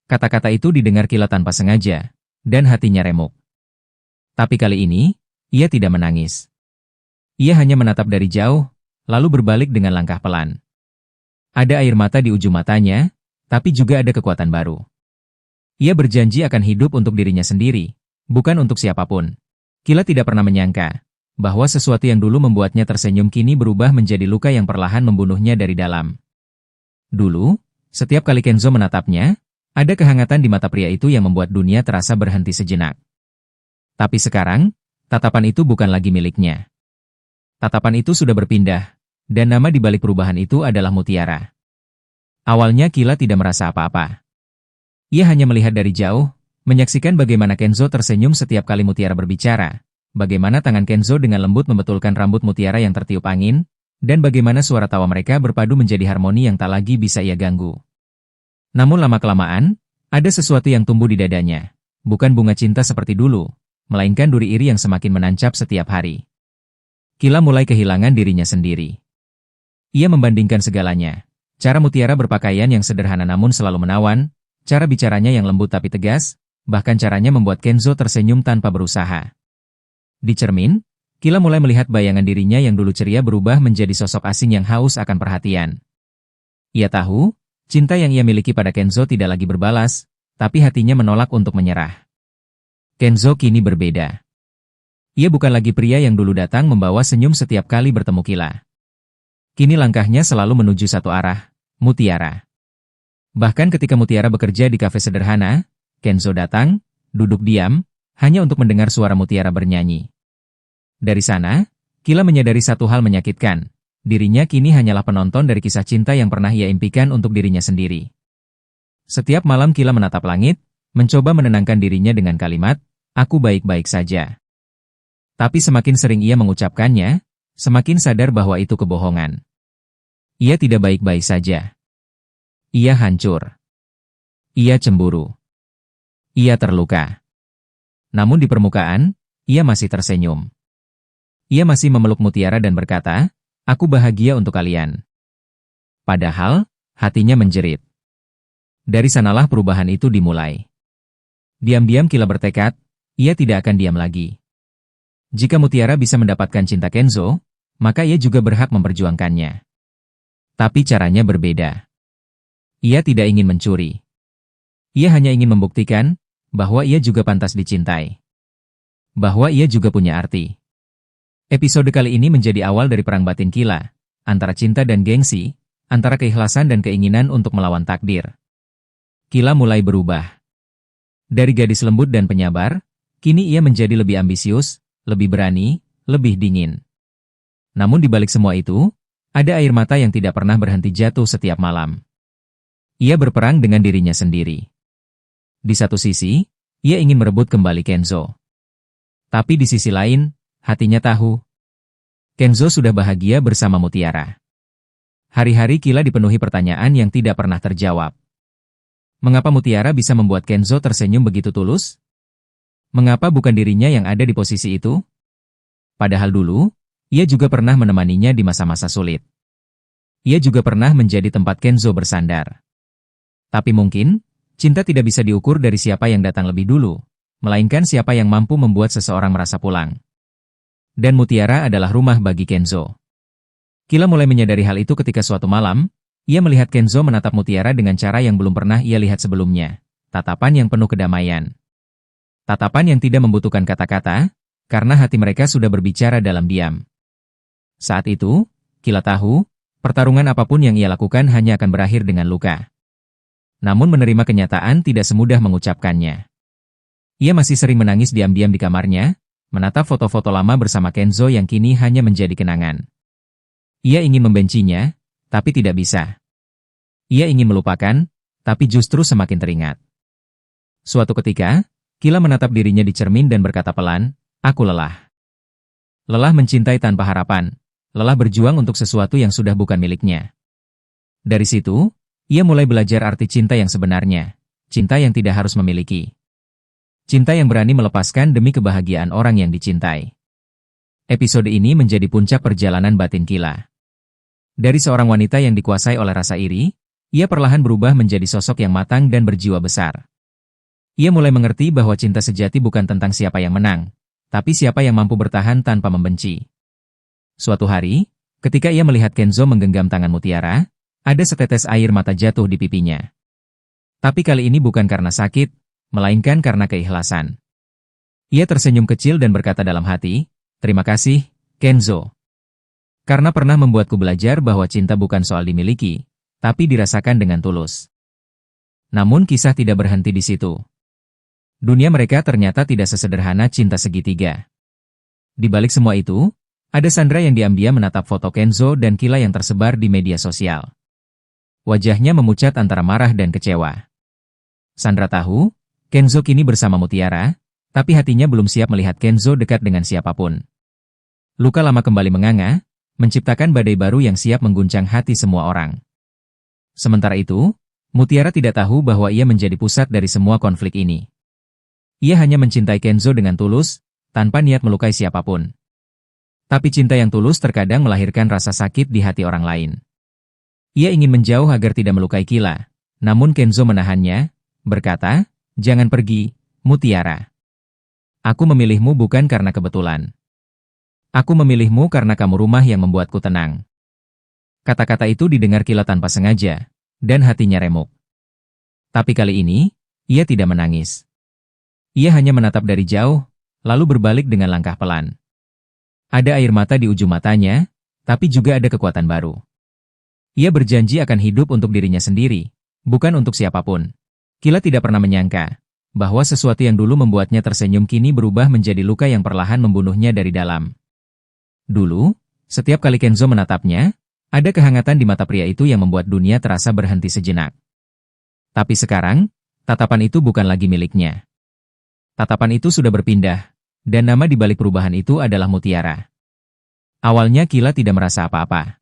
Kata-kata itu didengar Kila tanpa sengaja, dan hatinya remuk. Tapi kali ini, ia tidak menangis. Ia hanya menatap dari jauh, lalu berbalik dengan langkah pelan. Ada air mata di ujung matanya, tapi juga ada kekuatan baru. Ia berjanji akan hidup untuk dirinya sendiri, bukan untuk siapapun. Kila tidak pernah menyangka bahwa sesuatu yang dulu membuatnya tersenyum kini berubah menjadi luka yang perlahan membunuhnya dari dalam. Dulu, setiap kali Kenzo menatapnya, ada kehangatan di mata pria itu yang membuat dunia terasa berhenti sejenak. Tapi sekarang, tatapan itu bukan lagi miliknya. Tatapan itu sudah berpindah, dan nama di balik perubahan itu adalah Mutiara. Awalnya Kila tidak merasa apa-apa. Ia hanya melihat dari jauh, menyaksikan bagaimana Kenzo tersenyum setiap kali Mutiara berbicara, bagaimana tangan Kenzo dengan lembut membetulkan rambut Mutiara yang tertiup angin, dan bagaimana suara tawa mereka berpadu menjadi harmoni yang tak lagi bisa ia ganggu. Namun lama-kelamaan, ada sesuatu yang tumbuh di dadanya. Bukan bunga cinta seperti dulu, melainkan duri iri yang semakin menancap setiap hari. Kila mulai kehilangan dirinya sendiri. Ia membandingkan segalanya. Cara Mutiara berpakaian yang sederhana namun selalu menawan, cara bicaranya yang lembut tapi tegas, bahkan caranya membuat Kenzo tersenyum tanpa berusaha. Di cermin, Kila mulai melihat bayangan dirinya yang dulu ceria berubah menjadi sosok asing yang haus akan perhatian. Ia tahu, cinta yang ia miliki pada Kenzo tidak lagi berbalas, tapi hatinya menolak untuk menyerah. Kenzo kini berbeda. Ia bukan lagi pria yang dulu datang membawa senyum setiap kali bertemu Kila. Kini langkahnya selalu menuju satu arah, Mutiara. Bahkan ketika Mutiara bekerja di kafe sederhana, Kenzo datang, duduk diam, hanya untuk mendengar suara Mutiara bernyanyi. Dari sana, Kila menyadari satu hal menyakitkan. Dirinya kini hanyalah penonton dari kisah cinta yang pernah ia impikan untuk dirinya sendiri. Setiap malam Kila menatap langit, mencoba menenangkan dirinya dengan kalimat, "Aku baik-baik saja." Tapi semakin sering ia mengucapkannya, semakin sadar bahwa itu kebohongan. Ia tidak baik-baik saja. Ia hancur. Ia cemburu. Ia terluka. Namun di permukaan, ia masih tersenyum. Ia masih memeluk Mutiara dan berkata, "Aku bahagia untuk kalian." Padahal, hatinya menjerit. Dari sanalah perubahan itu dimulai. Diam-diam Kila bertekad, ia tidak akan diam lagi. Jika Mutiara bisa mendapatkan cinta Kenzo, maka ia juga berhak memperjuangkannya. Tapi caranya berbeda. Ia tidak ingin mencuri. Ia hanya ingin membuktikan bahwa ia juga pantas dicintai. Bahwa ia juga punya arti. Episode kali ini menjadi awal dari perang batin Kila, antara cinta dan gengsi, antara keikhlasan dan keinginan untuk melawan takdir. Kila mulai berubah. Dari gadis lembut dan penyabar, kini ia menjadi lebih ambisius, lebih berani, lebih dingin. Namun di balik semua itu, ada air mata yang tidak pernah berhenti jatuh setiap malam. Ia berperang dengan dirinya sendiri. Di satu sisi, ia ingin merebut kembali Kenzo. Tapi di sisi lain, hatinya tahu, Kenzo sudah bahagia bersama Mutiara. Hari-hari Kila dipenuhi pertanyaan yang tidak pernah terjawab. Mengapa Mutiara bisa membuat Kenzo tersenyum begitu tulus? Mengapa bukan dirinya yang ada di posisi itu? Padahal dulu, ia juga pernah menemaninya di masa-masa sulit. Ia juga pernah menjadi tempat Kenzo bersandar. Tapi mungkin, cinta tidak bisa diukur dari siapa yang datang lebih dulu, melainkan siapa yang mampu membuat seseorang merasa pulang. Dan Mutiara adalah rumah bagi Kenzo. Kila mulai menyadari hal itu ketika suatu malam, ia melihat Kenzo menatap Mutiara dengan cara yang belum pernah ia lihat sebelumnya. Tatapan yang penuh kedamaian. Tatapan yang tidak membutuhkan kata-kata, karena hati mereka sudah berbicara dalam diam. Saat itu, Kila tahu, pertarungan apapun yang ia lakukan hanya akan berakhir dengan luka. Namun menerima kenyataan tidak semudah mengucapkannya. Ia masih sering menangis diam-diam di kamarnya, menatap foto-foto lama bersama Kenzo yang kini hanya menjadi kenangan. Ia ingin membencinya, tapi tidak bisa. Ia ingin melupakan, tapi justru semakin teringat. Suatu ketika, Kila menatap dirinya di cermin dan berkata pelan, "Aku lelah." Lelah mencintai tanpa harapan, lelah berjuang untuk sesuatu yang sudah bukan miliknya. Dari situ, ia mulai belajar arti cinta yang sebenarnya, cinta yang tidak harus memiliki. Cinta yang berani melepaskan demi kebahagiaan orang yang dicintai. Episode ini menjadi puncak perjalanan batin Kila. Dari seorang wanita yang dikuasai oleh rasa iri, ia perlahan berubah menjadi sosok yang matang dan berjiwa besar. Ia mulai mengerti bahwa cinta sejati bukan tentang siapa yang menang, tapi siapa yang mampu bertahan tanpa membenci. Suatu hari, ketika ia melihat Kenzo menggenggam tangan Mutiara, ada setetes air mata jatuh di pipinya. Tapi kali ini bukan karena sakit, melainkan karena keikhlasan. Ia tersenyum kecil dan berkata dalam hati, "Terima kasih, Kenzo. Karena pernah membuatku belajar bahwa cinta bukan soal dimiliki, tapi dirasakan dengan tulus." Namun kisah tidak berhenti di situ. Dunia mereka ternyata tidak sesederhana cinta segitiga. Di balik semua itu, ada Sandra yang diam-diam menatap foto Kenzo dan Kila yang tersebar di media sosial. Wajahnya memucat antara marah dan kecewa. Sandra tahu, Kenzo kini bersama Mutiara, tapi hatinya belum siap melihat Kenzo dekat dengan siapapun. Luka lama kembali menganga, menciptakan badai baru yang siap mengguncang hati semua orang. Sementara itu, Mutiara tidak tahu bahwa ia menjadi pusat dari semua konflik ini. Ia hanya mencintai Kenzo dengan tulus, tanpa niat melukai siapapun. Tapi cinta yang tulus terkadang melahirkan rasa sakit di hati orang lain. Ia ingin menjauh agar tidak melukai Kila. Namun Kenzo menahannya, berkata, "Jangan pergi, Mutiara. Aku memilihmu bukan karena kebetulan. Aku memilihmu karena kamu rumah yang membuatku tenang." Kata-kata itu didengar Kila tanpa sengaja, dan hatinya remuk. Tapi kali ini, ia tidak menangis. Ia hanya menatap dari jauh, lalu berbalik dengan langkah pelan. Ada air mata di ujung matanya, tapi juga ada kekuatan baru. Ia berjanji akan hidup untuk dirinya sendiri, bukan untuk siapapun. Kila tidak pernah menyangka bahwa sesuatu yang dulu membuatnya tersenyum kini berubah menjadi luka yang perlahan membunuhnya dari dalam. Dulu, setiap kali Kenzo menatapnya, ada kehangatan di mata pria itu yang membuat dunia terasa berhenti sejenak. Tapi sekarang, tatapan itu bukan lagi miliknya. Tatapan itu sudah berpindah, dan nama di balik perubahan itu adalah Mutiara. Awalnya Kila tidak merasa apa-apa.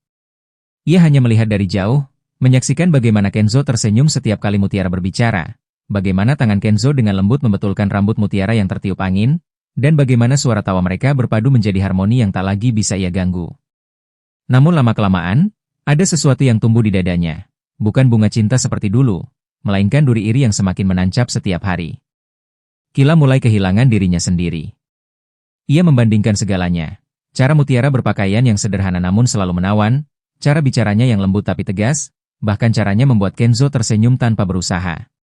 Ia hanya melihat dari jauh, menyaksikan bagaimana Kenzo tersenyum setiap kali Mutiara berbicara, bagaimana tangan Kenzo dengan lembut membetulkan rambut Mutiara yang tertiup angin, dan bagaimana suara tawa mereka berpadu menjadi harmoni yang tak lagi bisa ia ganggu. Namun lama-kelamaan, ada sesuatu yang tumbuh di dadanya. Bukan bunga cinta seperti dulu, melainkan duri iri yang semakin menancap setiap hari. Kila mulai kehilangan dirinya sendiri. Ia membandingkan segalanya. Cara Mutiara berpakaian yang sederhana namun selalu menawan, cara bicaranya yang lembut tapi tegas, bahkan caranya membuat Kenzo tersenyum tanpa berusaha.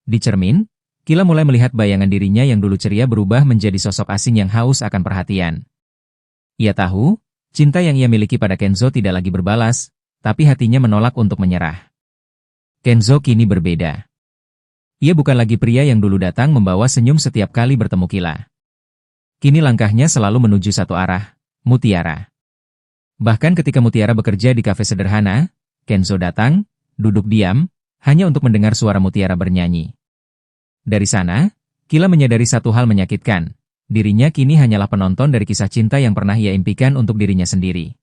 Di cermin, Kila mulai melihat bayangan dirinya yang dulu ceria berubah menjadi sosok asing yang haus akan perhatian. Ia tahu, cinta yang ia miliki pada Kenzo tidak lagi berbalas, tapi hatinya menolak untuk menyerah. Kenzo kini berbeda. Ia bukan lagi pria yang dulu datang membawa senyum setiap kali bertemu Kila. Kini langkahnya selalu menuju satu arah, Mutiara. Bahkan ketika Mutiara bekerja di kafe sederhana, Kenzo datang, duduk diam, hanya untuk mendengar suara Mutiara bernyanyi. Dari sana, Kila menyadari satu hal menyakitkan. Dirinya kini hanyalah penonton dari kisah cinta yang pernah ia impikan untuk dirinya sendiri.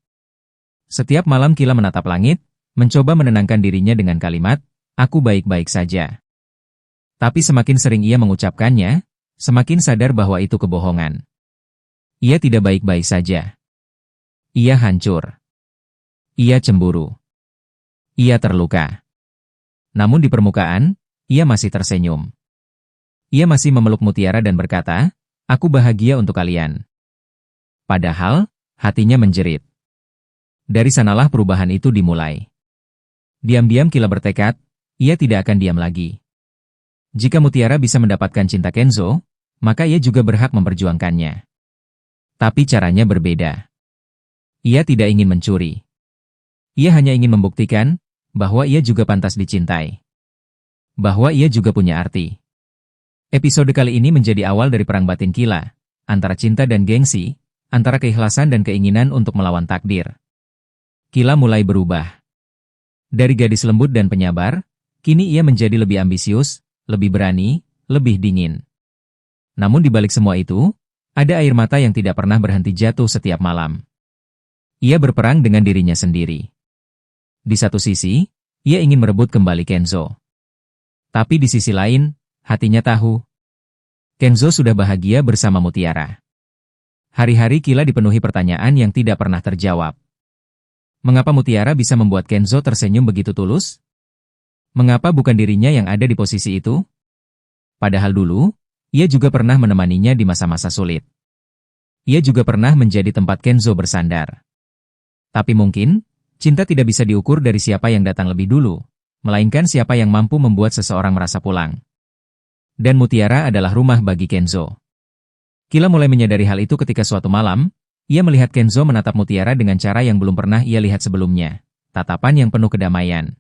Setiap malam Kila menatap langit, mencoba menenangkan dirinya dengan kalimat, "Aku baik-baik saja." Tapi semakin sering ia mengucapkannya, semakin sadar bahwa itu kebohongan. Ia tidak baik-baik saja. Ia hancur. Ia cemburu. Ia terluka. Namun di permukaan, ia masih tersenyum. Ia masih memeluk Mutiara dan berkata, "Aku bahagia untuk kalian." Padahal, hatinya menjerit. Dari sanalah perubahan itu dimulai. Diam-diam Kila bertekad, ia tidak akan diam lagi. Jika Mutiara bisa mendapatkan cinta Kenzo, maka ia juga berhak memperjuangkannya. Tapi caranya berbeda. Ia tidak ingin mencuri. Ia hanya ingin membuktikan bahwa ia juga pantas dicintai. Bahwa ia juga punya arti. Episode kali ini menjadi awal dari perang batin Kila, antara cinta dan gengsi, antara keikhlasan dan keinginan untuk melawan takdir. Kila mulai berubah. Dari gadis lembut dan penyabar, kini ia menjadi lebih ambisius, lebih berani, lebih dingin. Namun di balik semua itu, ada air mata yang tidak pernah berhenti jatuh setiap malam. Ia berperang dengan dirinya sendiri. Di satu sisi, ia ingin merebut kembali Kenzo. Tapi di sisi lain, hatinya tahu, Kenzo sudah bahagia bersama Mutiara. Hari-hari Kila dipenuhi pertanyaan yang tidak pernah terjawab. Mengapa Mutiara bisa membuat Kenzo tersenyum begitu tulus? Mengapa bukan dirinya yang ada di posisi itu? Padahal dulu, ia juga pernah menemaninya di masa-masa sulit. Ia juga pernah menjadi tempat Kenzo bersandar. Tapi mungkin, cinta tidak bisa diukur dari siapa yang datang lebih dulu, melainkan siapa yang mampu membuat seseorang merasa pulang. Dan Mutiara adalah rumah bagi Kenzo. Kila mulai menyadari hal itu ketika suatu malam, ia melihat Kenzo menatap Mutiara dengan cara yang belum pernah ia lihat sebelumnya. Tatapan yang penuh kedamaian.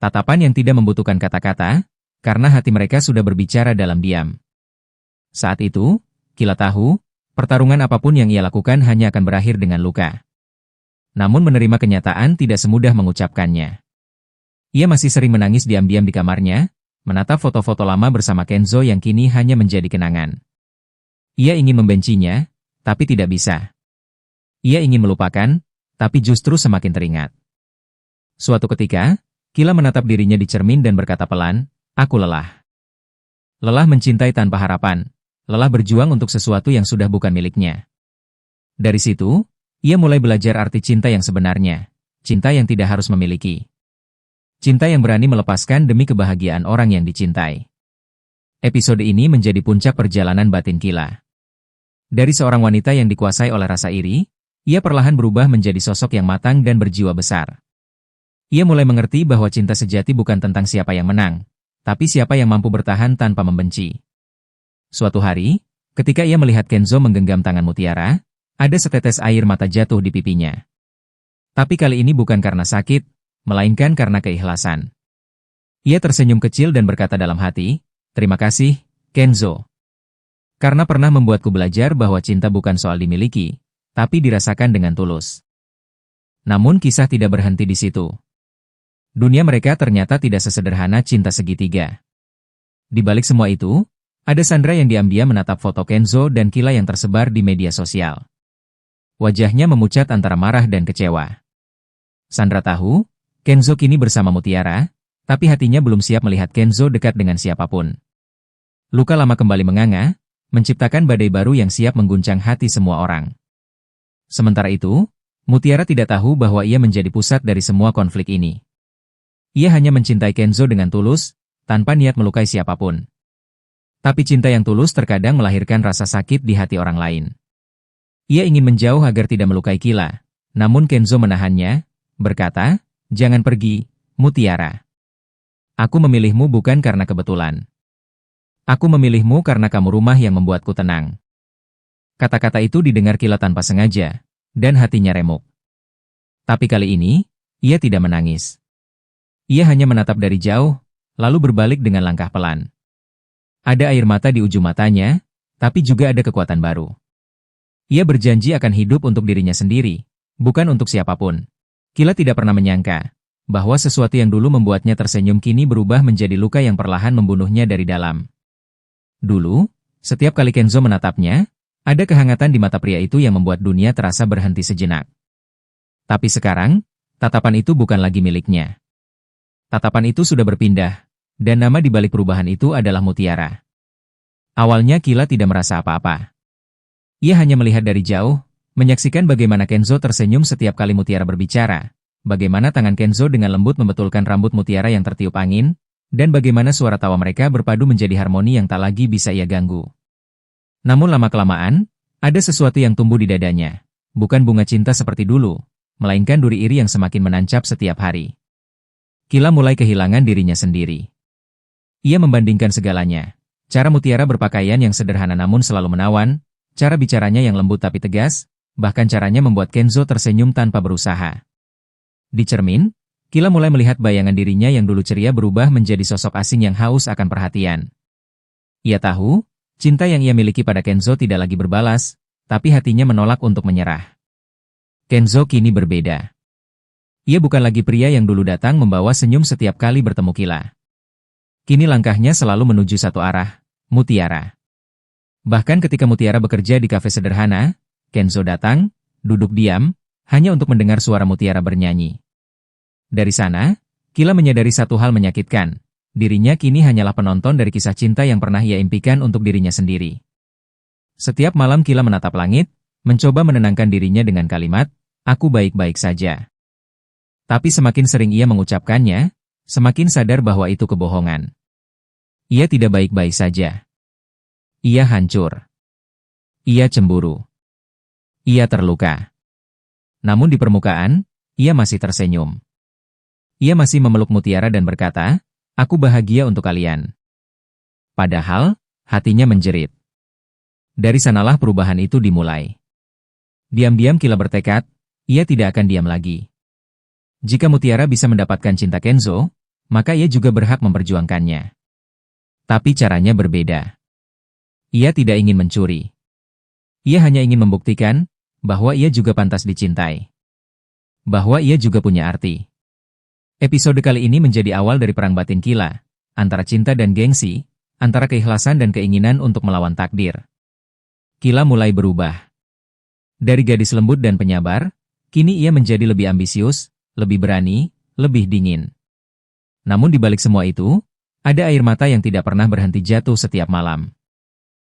Tatapan yang tidak membutuhkan kata-kata, karena hati mereka sudah berbicara dalam diam. Saat itu, Kila tahu, pertarungan apapun yang ia lakukan hanya akan berakhir dengan luka. Namun menerima kenyataan tidak semudah mengucapkannya. Ia masih sering menangis diam-diam di kamarnya, menatap foto-foto lama bersama Kenzo yang kini hanya menjadi kenangan. Ia ingin membencinya, tapi tidak bisa. Ia ingin melupakan, tapi justru semakin teringat. Suatu ketika, Kila menatap dirinya di cermin dan berkata pelan, "Aku lelah." lelah mencintai tanpa harapan, lelah berjuang untuk sesuatu yang sudah bukan miliknya. Dari situ, ia mulai belajar arti cinta yang sebenarnya, cinta yang tidak harus memiliki. Cinta yang berani melepaskan demi kebahagiaan orang yang dicintai. Episode ini menjadi puncak perjalanan batin Kila. Dari seorang wanita yang dikuasai oleh rasa iri, ia perlahan berubah menjadi sosok yang matang dan berjiwa besar. Ia mulai mengerti bahwa cinta sejati bukan tentang siapa yang menang, tapi siapa yang mampu bertahan tanpa membenci. Suatu hari, ketika ia melihat Kenzo menggenggam tangan Mutiara, ada setetes air mata jatuh di pipinya. Tapi kali ini bukan karena sakit, melainkan karena keikhlasan. Ia tersenyum kecil dan berkata dalam hati, "Terima kasih, Kenzo. Karena pernah membuatku belajar bahwa cinta bukan soal dimiliki, tapi dirasakan dengan tulus." Namun kisah tidak berhenti di situ. Dunia mereka ternyata tidak sesederhana cinta segitiga. Di balik semua itu, ada Sandra yang diam-diam menatap foto Kenzo dan Kila yang tersebar di media sosial. Wajahnya memucat antara marah dan kecewa. Sandra tahu, Kenzo kini bersama Mutiara, tapi hatinya belum siap melihat Kenzo dekat dengan siapapun. Luka lama kembali menganga, menciptakan badai baru yang siap mengguncang hati semua orang. Sementara itu, Mutiara tidak tahu bahwa ia menjadi pusat dari semua konflik ini. Ia hanya mencintai Kenzo dengan tulus, tanpa niat melukai siapapun. Tapi cinta yang tulus terkadang melahirkan rasa sakit di hati orang lain. Ia ingin menjauh agar tidak melukai Kila, namun Kenzo menahannya, berkata, "Jangan pergi, Mutiara. Aku memilihmu bukan karena kebetulan. Aku memilihmu karena kamu rumah yang membuatku tenang." Kata-kata itu didengar Kila tanpa sengaja, dan hatinya remuk. Tapi kali ini, ia tidak menangis. Ia hanya menatap dari jauh, lalu berbalik dengan langkah pelan. Ada air mata di ujung matanya, tapi juga ada kekuatan baru. Ia berjanji akan hidup untuk dirinya sendiri, bukan untuk siapapun. Kila tidak pernah menyangka bahwa sesuatu yang dulu membuatnya tersenyum kini berubah menjadi luka yang perlahan membunuhnya dari dalam. Dulu, setiap kali Kenzo menatapnya, ada kehangatan di mata pria itu yang membuat dunia terasa berhenti sejenak. Tapi sekarang, tatapan itu bukan lagi miliknya. Tatapan itu sudah berpindah, dan nama di balik perubahan itu adalah Mutiara. Awalnya Kila tidak merasa apa-apa. Ia hanya melihat dari jauh, menyaksikan bagaimana Kenzo tersenyum setiap kali Mutiara berbicara, bagaimana tangan Kenzo dengan lembut membetulkan rambut Mutiara yang tertiup angin, dan bagaimana suara tawa mereka berpadu menjadi harmoni yang tak lagi bisa ia ganggu. Namun lama-kelamaan, ada sesuatu yang tumbuh di dadanya, bukan bunga cinta seperti dulu, melainkan duri iri yang semakin menancap setiap hari. Kila mulai kehilangan dirinya sendiri. Ia membandingkan segalanya, cara Mutiara berpakaian yang sederhana namun selalu menawan, cara bicaranya yang lembut tapi tegas, bahkan caranya membuat Kenzo tersenyum tanpa berusaha. Di cermin, Kila mulai melihat bayangan dirinya yang dulu ceria berubah menjadi sosok asing yang haus akan perhatian. Ia tahu, cinta yang ia miliki pada Kenzo tidak lagi berbalas, tapi hatinya menolak untuk menyerah. Kenzo kini berbeda. Ia bukan lagi pria yang dulu datang membawa senyum setiap kali bertemu Kila. Kini langkahnya selalu menuju satu arah, Mutiara. Bahkan ketika Mutiara bekerja di kafe sederhana, Kenzo datang, duduk diam, hanya untuk mendengar suara Mutiara bernyanyi. Dari sana, Kila menyadari satu hal menyakitkan. Dirinya kini hanyalah penonton dari kisah cinta yang pernah ia impikan untuk dirinya sendiri. Setiap malam Kila menatap langit, mencoba menenangkan dirinya dengan kalimat, "Aku baik-baik saja." Tapi semakin sering ia mengucapkannya, semakin sadar bahwa itu kebohongan. Ia tidak baik-baik saja. Ia hancur. Ia cemburu. Ia terluka. Namun di permukaan, ia masih tersenyum. Ia masih memeluk Mutiara dan berkata, "Aku bahagia untuk kalian." Padahal, hatinya menjerit. Dari sanalah perubahan itu dimulai. Diam-diam Kila bertekad, ia tidak akan diam lagi. Jika Mutiara bisa mendapatkan cinta Kenzo, maka ia juga berhak memperjuangkannya. Tapi caranya berbeda. Ia tidak ingin mencuri. Ia hanya ingin membuktikan bahwa ia juga pantas dicintai. Bahwa ia juga punya arti. Episode kali ini menjadi awal dari perang batin Kila, antara cinta dan gengsi, antara keikhlasan dan keinginan untuk melawan takdir. Kila mulai berubah. Dari gadis lembut dan penyabar, kini ia menjadi lebih ambisius, lebih berani, lebih dingin. Namun di balik semua itu, Ada air mata yang tidak pernah berhenti jatuh setiap malam.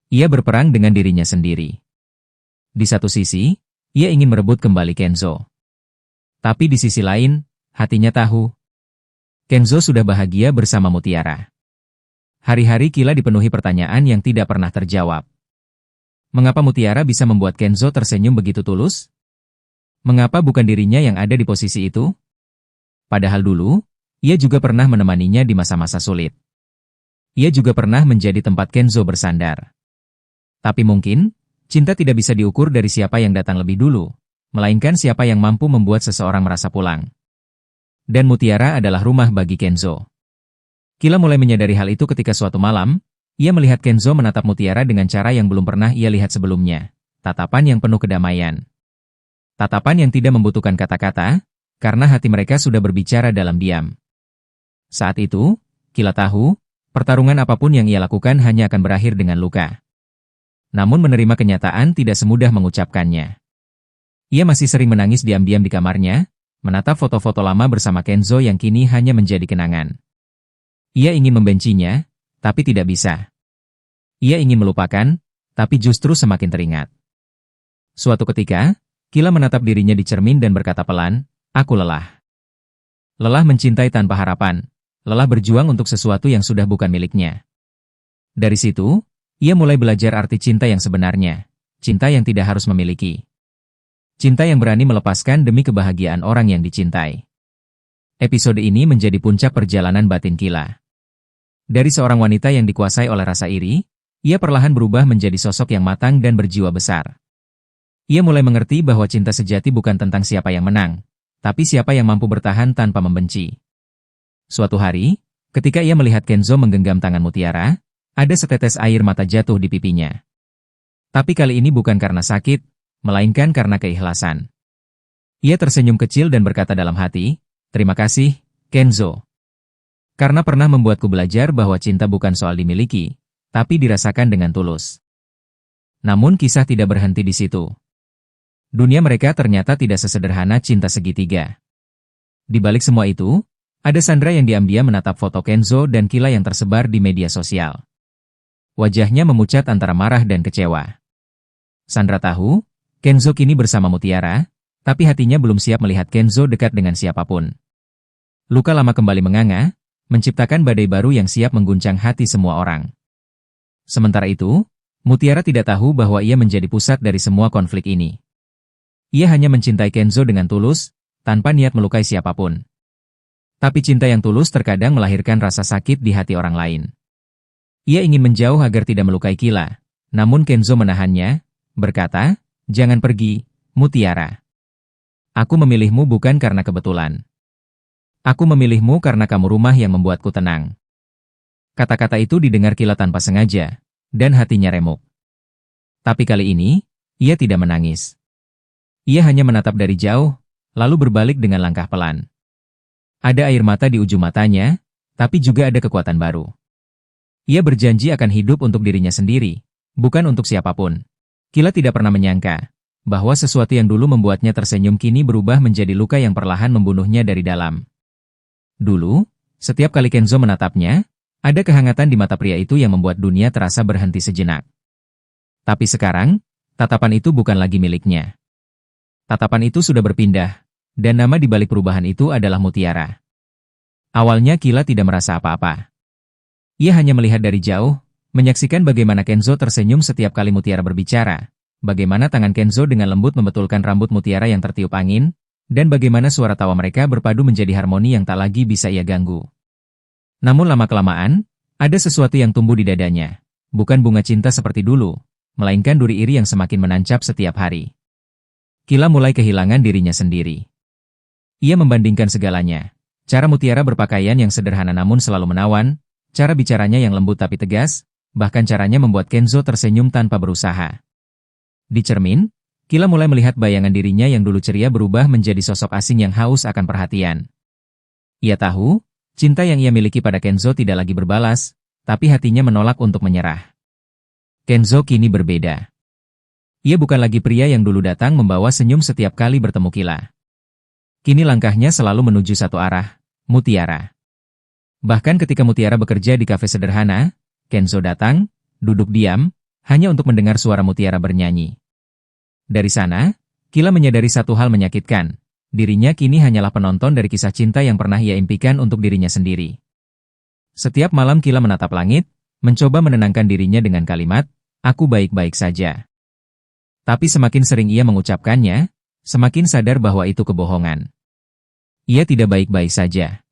Ia berperang dengan dirinya sendiri. Di satu sisi, ia ingin merebut kembali Kenzo. Tapi di sisi lain, hatinya tahu, Kenzo sudah bahagia bersama Mutiara. Hari-hari Kila dipenuhi pertanyaan yang tidak pernah terjawab. Mengapa Mutiara bisa membuat Kenzo tersenyum begitu tulus? Mengapa bukan dirinya yang ada di posisi itu? Padahal dulu, ia juga pernah menemaninya di masa-masa sulit. Ia juga pernah menjadi tempat Kenzo bersandar. Tapi mungkin, cinta tidak bisa diukur dari siapa yang datang lebih dulu, melainkan siapa yang mampu membuat seseorang merasa pulang. Dan Mutiara adalah rumah bagi Kenzo. Kila mulai menyadari hal itu ketika suatu malam, ia melihat Kenzo menatap Mutiara dengan cara yang belum pernah ia lihat sebelumnya. Tatapan yang penuh kedamaian. Tatapan yang tidak membutuhkan kata-kata, karena hati mereka sudah berbicara dalam diam. Saat itu, Kila tahu, pertarungan apapun yang ia lakukan hanya akan berakhir dengan luka. Namun menerima kenyataan tidak semudah mengucapkannya. Ia masih sering menangis diam-diam di kamarnya, menatap foto-foto lama bersama Kenzo yang kini hanya menjadi kenangan. Ia ingin membencinya, tapi tidak bisa. Ia ingin melupakan, tapi justru semakin teringat. Suatu ketika, Kila menatap dirinya di cermin dan berkata pelan, "Aku lelah." Lelah mencintai tanpa harapan, lelah berjuang untuk sesuatu yang sudah bukan miliknya. Dari situ, ia mulai belajar arti cinta yang sebenarnya, cinta yang tidak harus memiliki. Cinta yang berani melepaskan demi kebahagiaan orang yang dicintai. Episode ini menjadi puncak perjalanan batin Kila. Dari seorang wanita yang dikuasai oleh rasa iri, ia perlahan berubah menjadi sosok yang matang dan berjiwa besar. Ia mulai mengerti bahwa cinta sejati bukan tentang siapa yang menang, tapi siapa yang mampu bertahan tanpa membenci. Suatu hari, ketika ia melihat Kenzo menggenggam tangan Mutiara, ada setetes air mata jatuh di pipinya. Tapi kali ini bukan karena sakit, melainkan karena keikhlasan. Ia tersenyum kecil dan berkata dalam hati, "Terima kasih, Kenzo. Karena pernah membuatku belajar bahwa cinta bukan soal dimiliki, tapi dirasakan dengan tulus." Namun kisah tidak berhenti di situ. Dunia mereka ternyata tidak sesederhana cinta segitiga. Di balik semua itu, ada Sandra yang diam-diam menatap foto Kenzo dan Kila yang tersebar di media sosial. Wajahnya memucat antara marah dan kecewa. Sandra tahu, Kenzo kini bersama Mutiara, tapi hatinya belum siap melihat Kenzo dekat dengan siapapun. Luka lama kembali menganga, menciptakan badai baru yang siap mengguncang hati semua orang. Sementara itu, Mutiara tidak tahu bahwa ia menjadi pusat dari semua konflik ini. Ia hanya mencintai Kenzo dengan tulus, tanpa niat melukai siapapun. Tapi cinta yang tulus terkadang melahirkan rasa sakit di hati orang lain. Ia ingin menjauh agar tidak melukai Kila, namun Kenzo menahannya, berkata, "Jangan pergi, Mutiara. Aku memilihmu bukan karena kebetulan. Aku memilihmu karena kamu rumah yang membuatku tenang." Kata-kata itu didengar Kila tanpa sengaja, dan hatinya remuk. Tapi kali ini, ia tidak menangis. Ia hanya menatap dari jauh, lalu berbalik dengan langkah pelan. Ada air mata di ujung matanya, tapi juga ada kekuatan baru. Ia berjanji akan hidup untuk dirinya sendiri, bukan untuk siapapun. Kila tidak pernah menyangka bahwa sesuatu yang dulu membuatnya tersenyum kini berubah menjadi luka yang perlahan membunuhnya dari dalam. Dulu, setiap kali Kenzo menatapnya, ada kehangatan di mata pria itu yang membuat dunia terasa berhenti sejenak. Tapi sekarang, tatapan itu bukan lagi miliknya. Tatapan itu sudah berpindah, dan nama di balik perubahan itu adalah Mutiara. Awalnya Kila tidak merasa apa-apa. Ia hanya melihat dari jauh, menyaksikan bagaimana Kenzo tersenyum setiap kali Mutiara berbicara, bagaimana tangan Kenzo dengan lembut membetulkan rambut Mutiara yang tertiup angin, dan bagaimana suara tawa mereka berpadu menjadi harmoni yang tak lagi bisa ia ganggu. Namun lama-kelamaan, ada sesuatu yang tumbuh di dadanya. Bukan bunga cinta seperti dulu, melainkan duri iri yang semakin menancap setiap hari. Kila mulai kehilangan dirinya sendiri. Ia membandingkan segalanya. Cara Mutiara berpakaian yang sederhana namun selalu menawan, cara bicaranya yang lembut tapi tegas, bahkan caranya membuat Kenzo tersenyum tanpa berusaha. Di cermin, Kila mulai melihat bayangan dirinya yang dulu ceria berubah menjadi sosok asing yang haus akan perhatian. Ia tahu, cinta yang ia miliki pada Kenzo tidak lagi berbalas, tapi hatinya menolak untuk menyerah. Kenzo kini berbeda. Ia bukan lagi pria yang dulu datang membawa senyum setiap kali bertemu Kila. Kini langkahnya selalu menuju satu arah, Mutiara. Bahkan ketika Mutiara bekerja di kafe sederhana, Kenzo datang, duduk diam, hanya untuk mendengar suara Mutiara bernyanyi. Dari sana, Kila menyadari satu hal menyakitkan. Dirinya kini hanyalah penonton dari kisah cinta yang pernah ia impikan untuk dirinya sendiri. Setiap malam Kila menatap langit, mencoba menenangkan dirinya dengan kalimat, "Aku baik-baik saja." Tapi semakin sering ia mengucapkannya, semakin sadar bahwa itu kebohongan. Ia tidak baik-baik saja.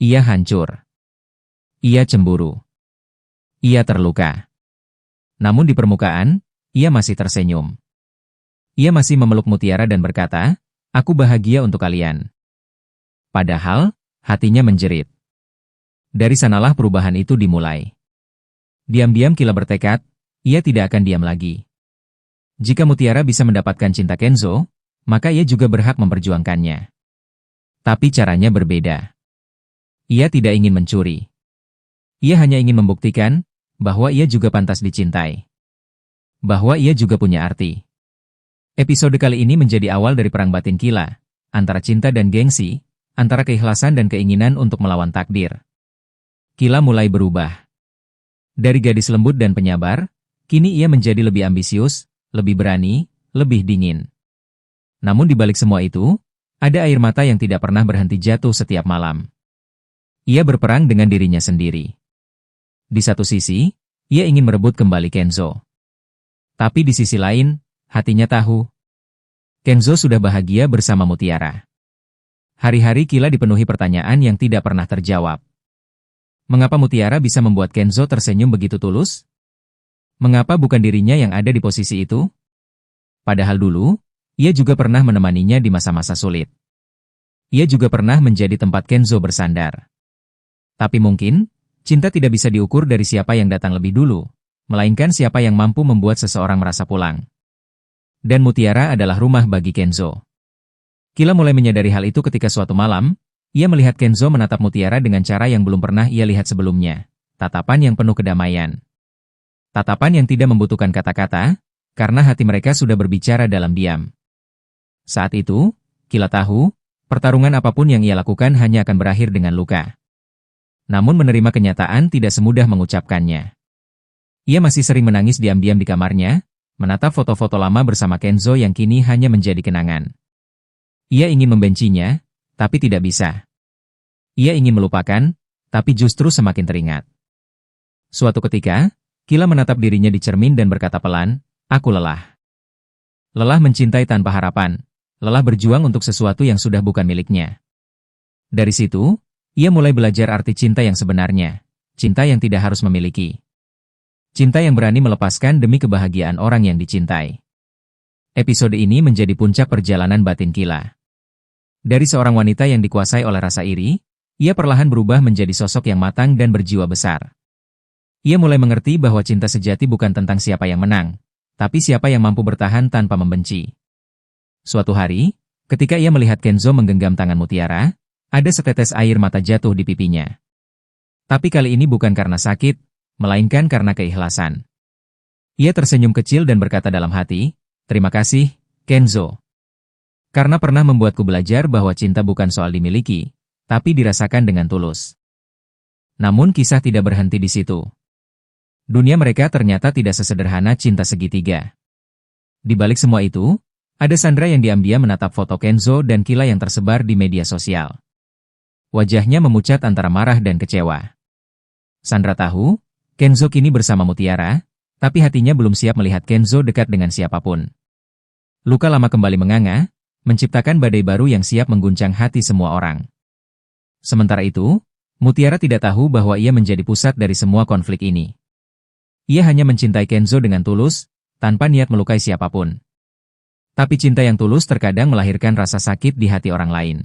Ia hancur. Ia cemburu. Ia terluka. Namun di permukaan, ia masih tersenyum. Ia masih memeluk Mutiara dan berkata, "Aku bahagia untuk kalian." Padahal, hatinya menjerit. Dari sanalah perubahan itu dimulai. Diam-diam Kila bertekad, ia tidak akan diam lagi. Jika Mutiara bisa mendapatkan cinta Kenzo, maka ia juga berhak memperjuangkannya. Tapi caranya berbeda. Ia tidak ingin mencuri. Ia hanya ingin membuktikan bahwa ia juga pantas dicintai. Bahwa ia juga punya arti. Episode kali ini menjadi awal dari perang batin Kila, antara cinta dan gengsi, antara keikhlasan dan keinginan untuk melawan takdir. Kila mulai berubah. Dari gadis lembut dan penyabar, kini ia menjadi lebih ambisius, lebih berani, lebih dingin. Namun di balik semua itu, ada air mata yang tidak pernah berhenti jatuh setiap malam. Ia berperang dengan dirinya sendiri. Di satu sisi, ia ingin merebut kembali Kenzo. Tapi di sisi lain, hatinya tahu, Kenzo sudah bahagia bersama Mutiara. Hari-hari Kila dipenuhi pertanyaan yang tidak pernah terjawab. Mengapa Mutiara bisa membuat Kenzo tersenyum begitu tulus? Mengapa bukan dirinya yang ada di posisi itu? Padahal dulu, ia juga pernah menemaninya di masa-masa sulit. Ia juga pernah menjadi tempat Kenzo bersandar. Tapi mungkin, cinta tidak bisa diukur dari siapa yang datang lebih dulu, melainkan siapa yang mampu membuat seseorang merasa pulang. Dan Mutiara adalah rumah bagi Kenzo. Kila mulai menyadari hal itu ketika suatu malam, ia melihat Kenzo menatap Mutiara dengan cara yang belum pernah ia lihat sebelumnya. Tatapan yang penuh kedamaian. Tatapan yang tidak membutuhkan kata-kata, karena hati mereka sudah berbicara dalam diam. Saat itu, Kila tahu, pertarungan apapun yang ia lakukan hanya akan berakhir dengan luka. Namun menerima kenyataan tidak semudah mengucapkannya. Ia masih sering menangis diam-diam di kamarnya, menatap foto-foto lama bersama Kenzo yang kini hanya menjadi kenangan. Ia ingin membencinya, tapi tidak bisa. Ia ingin melupakan, tapi justru semakin teringat. Suatu ketika, Kila menatap dirinya di cermin dan berkata pelan, "Aku lelah." Lelah mencintai tanpa harapan, lelah berjuang untuk sesuatu yang sudah bukan miliknya. Dari situ, ia mulai belajar arti cinta yang sebenarnya, cinta yang tidak harus memiliki. Cinta yang berani melepaskan demi kebahagiaan orang yang dicintai. Episode ini menjadi puncak perjalanan batin Kila. Dari seorang wanita yang dikuasai oleh rasa iri, ia perlahan berubah menjadi sosok yang matang dan berjiwa besar. Ia mulai mengerti bahwa cinta sejati bukan tentang siapa yang menang, tapi siapa yang mampu bertahan tanpa membenci. Suatu hari, ketika ia melihat Kenzo menggenggam tangan Mutiara, ada setetes air mata jatuh di pipinya. Tapi kali ini bukan karena sakit, melainkan karena keikhlasan. Ia tersenyum kecil dan berkata dalam hati, "Terima kasih, Kenzo. Karena pernah membuatku belajar bahwa cinta bukan soal dimiliki, tapi dirasakan dengan tulus." Namun kisah tidak berhenti di situ. Dunia mereka ternyata tidak sesederhana cinta segitiga. Di balik semua itu, ada Sandra yang diam-diam menatap foto Kenzo dan Kila yang tersebar di media sosial. Wajahnya memucat antara marah dan kecewa. Sandra tahu, Kenzo kini bersama Mutiara, tapi hatinya belum siap melihat Kenzo dekat dengan siapapun. Luka lama kembali menganga, menciptakan badai baru yang siap mengguncang hati semua orang. Sementara itu, Mutiara tidak tahu bahwa ia menjadi pusat dari semua konflik ini. Ia hanya mencintai Kenzo dengan tulus, tanpa niat melukai siapapun. Tapi cinta yang tulus terkadang melahirkan rasa sakit di hati orang lain.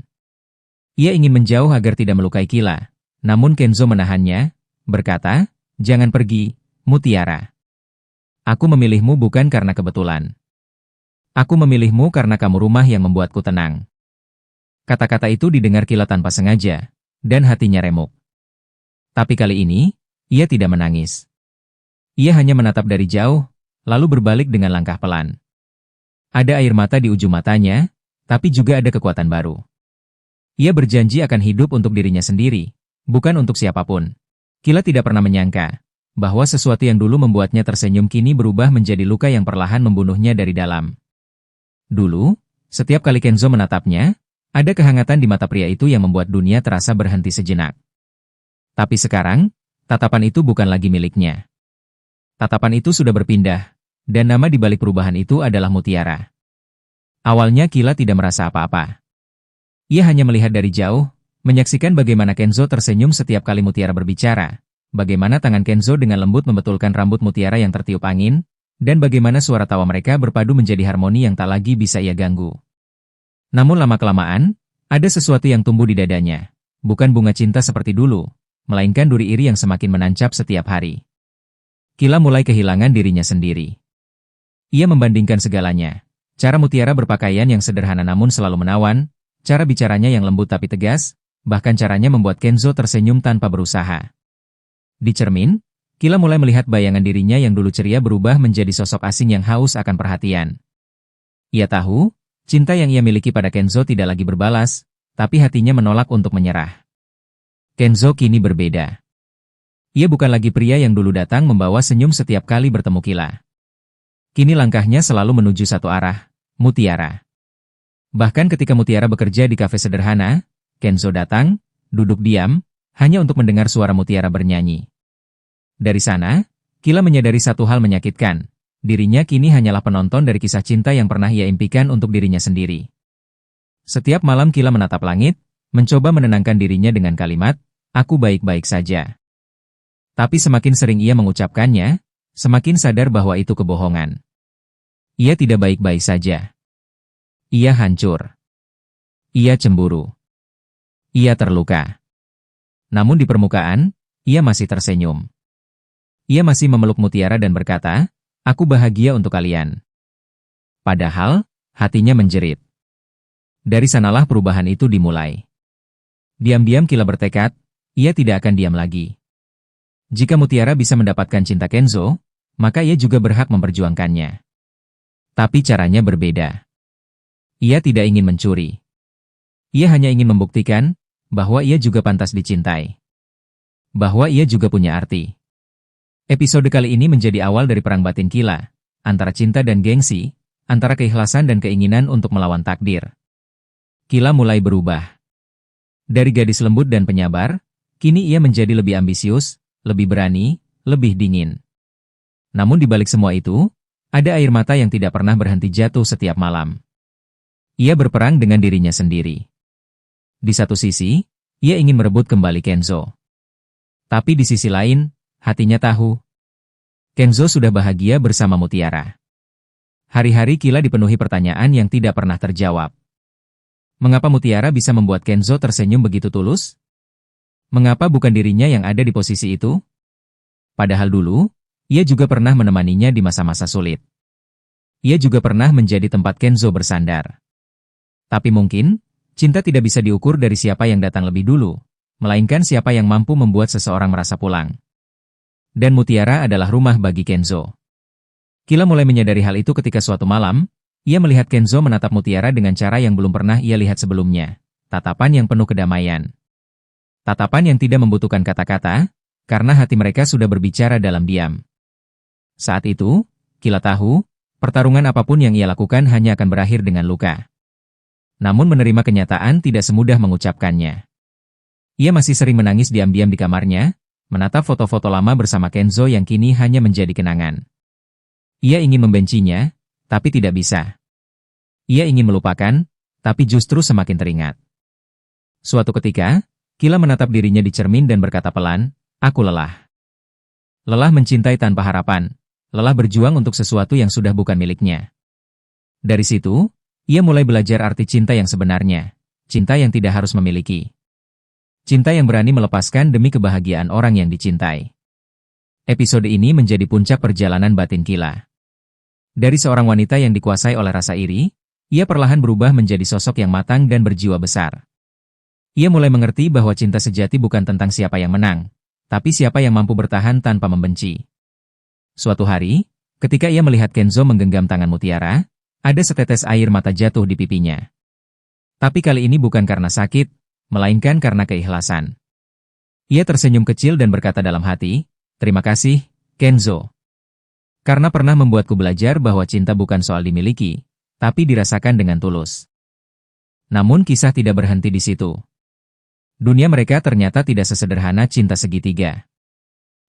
Ia ingin menjauh agar tidak melukai Kila, namun Kenzo menahannya, berkata, "Jangan pergi, Mutiara. Aku memilihmu bukan karena kebetulan. Aku memilihmu karena kamu rumah yang membuatku tenang." Kata-kata itu didengar Kila tanpa sengaja, dan hatinya remuk. Tapi kali ini, ia tidak menangis. Ia hanya menatap dari jauh, lalu berbalik dengan langkah pelan. Ada air mata di ujung matanya, tapi juga ada kekuatan baru. Ia berjanji akan hidup untuk dirinya sendiri, Bukan untuk siapapun. Kila tidak pernah menyangka bahwa sesuatu yang dulu membuatnya tersenyum kini berubah menjadi luka yang perlahan membunuhnya dari dalam. Dulu, setiap kali Kenzo menatapnya, ada kehangatan di mata pria itu yang membuat dunia terasa berhenti sejenak. Tapi sekarang, tatapan itu bukan lagi miliknya. Tatapan itu sudah berpindah, dan nama di balik perubahan itu adalah Mutiara. Awalnya Kila tidak merasa apa-apa. Ia hanya melihat dari jauh, menyaksikan bagaimana Kenzo tersenyum setiap kali Mutiara berbicara, bagaimana tangan Kenzo dengan lembut membetulkan rambut Mutiara yang tertiup angin, dan bagaimana suara tawa mereka berpadu menjadi harmoni yang tak lagi bisa ia ganggu. Namun lama-kelamaan, ada sesuatu yang tumbuh di dadanya. Bukan bunga cinta seperti dulu, melainkan duri iri yang semakin menancap setiap hari. Kila mulai kehilangan dirinya sendiri. Ia membandingkan segalanya. Cara Mutiara berpakaian yang sederhana namun selalu menawan, cara bicaranya yang lembut tapi tegas, bahkan caranya membuat Kenzo tersenyum tanpa berusaha. Di cermin, Kila mulai melihat bayangan dirinya yang dulu ceria berubah menjadi sosok asing yang haus akan perhatian. Ia tahu, cinta yang ia miliki pada Kenzo tidak lagi berbalas, tapi hatinya menolak untuk menyerah. Kenzo kini berbeda. Ia bukan lagi pria yang dulu datang membawa senyum setiap kali bertemu Kila. Kini langkahnya selalu menuju satu arah, Mutiara. Bahkan ketika Mutiara bekerja di kafe sederhana, Kenzo datang, duduk diam, hanya untuk mendengar suara Mutiara bernyanyi. Dari sana, Kila menyadari satu hal menyakitkan. Dirinya kini hanyalah penonton dari kisah cinta yang pernah ia impikan untuk dirinya sendiri. Setiap malam Kila menatap langit, mencoba menenangkan dirinya dengan kalimat, "Aku baik-baik saja." Tapi semakin sering ia mengucapkannya, semakin sadar bahwa itu kebohongan. Ia tidak baik-baik saja. Ia hancur. Ia cemburu. Ia terluka. Namun di permukaan, ia masih tersenyum. Ia masih memeluk Mutiara dan berkata, "Aku bahagia untuk kalian." Padahal, hatinya menjerit. Dari sanalah perubahan itu dimulai. Diam-diam Kila bertekad, ia tidak akan diam lagi. Jika Mutiara bisa mendapatkan cinta Kenzo, maka ia juga berhak memperjuangkannya. Tapi caranya berbeda. Ia tidak ingin mencuri. Ia hanya ingin membuktikan bahwa ia juga pantas dicintai. Bahwa ia juga punya arti. Episode kali ini menjadi awal dari perang batin Kila, antara cinta dan gengsi, antara keikhlasan dan keinginan untuk melawan takdir. Kila mulai berubah. Dari gadis lembut dan penyabar, kini ia menjadi lebih ambisius, lebih berani, lebih dingin. Namun di balik semua itu, ada air mata yang tidak pernah berhenti jatuh setiap malam. Ia berperang dengan dirinya sendiri. Di satu sisi, ia ingin merebut kembali Kenzo. Tapi di sisi lain, hatinya tahu, Kenzo sudah bahagia bersama Mutiara. Hari-hari Kila dipenuhi pertanyaan yang tidak pernah terjawab. Mengapa Mutiara bisa membuat Kenzo tersenyum begitu tulus? Mengapa bukan dirinya yang ada di posisi itu? Padahal dulu, ia juga pernah menemaninya di masa-masa sulit. Ia juga pernah menjadi tempat Kenzo bersandar. Tapi mungkin, cinta tidak bisa diukur dari siapa yang datang lebih dulu, melainkan siapa yang mampu membuat seseorang merasa pulang. Dan Mutiara adalah rumah bagi Kenzo. Kila mulai menyadari hal itu ketika suatu malam, ia melihat Kenzo menatap Mutiara dengan cara yang belum pernah ia lihat sebelumnya. Tatapan yang penuh kedamaian. Tatapan yang tidak membutuhkan kata-kata, karena hati mereka sudah berbicara dalam diam. Saat itu, Kila tahu, pertarungan apapun yang ia lakukan hanya akan berakhir dengan luka. Namun menerima kenyataan tidak semudah mengucapkannya. Ia masih sering menangis diam-diam di kamarnya, menatap foto-foto lama bersama Kenzo yang kini hanya menjadi kenangan. Ia ingin membencinya, tapi tidak bisa. Ia ingin melupakan, tapi justru semakin teringat. Suatu ketika, Kila menatap dirinya di cermin dan berkata pelan, "Aku lelah." Lelah mencintai tanpa harapan, lelah berjuang untuk sesuatu yang sudah bukan miliknya. Dari situ, ia mulai belajar arti cinta yang sebenarnya, cinta yang tidak harus memiliki. Cinta yang berani melepaskan demi kebahagiaan orang yang dicintai. Episode ini menjadi puncak perjalanan batin Kila. Dari seorang wanita yang dikuasai oleh rasa iri, ia perlahan berubah menjadi sosok yang matang dan berjiwa besar. Ia mulai mengerti bahwa cinta sejati bukan tentang siapa yang menang, tapi siapa yang mampu bertahan tanpa membenci. Suatu hari, ketika ia melihat Kenzo menggenggam tangan Mutiara, ada setetes air mata jatuh di pipinya. Tapi kali ini bukan karena sakit, melainkan karena keikhlasan. Ia tersenyum kecil dan berkata dalam hati, "Terima kasih, Kenzo. Karena pernah membuatku belajar bahwa cinta bukan soal dimiliki, tapi dirasakan dengan tulus." Namun kisah tidak berhenti di situ. Dunia mereka ternyata tidak sesederhana cinta segitiga.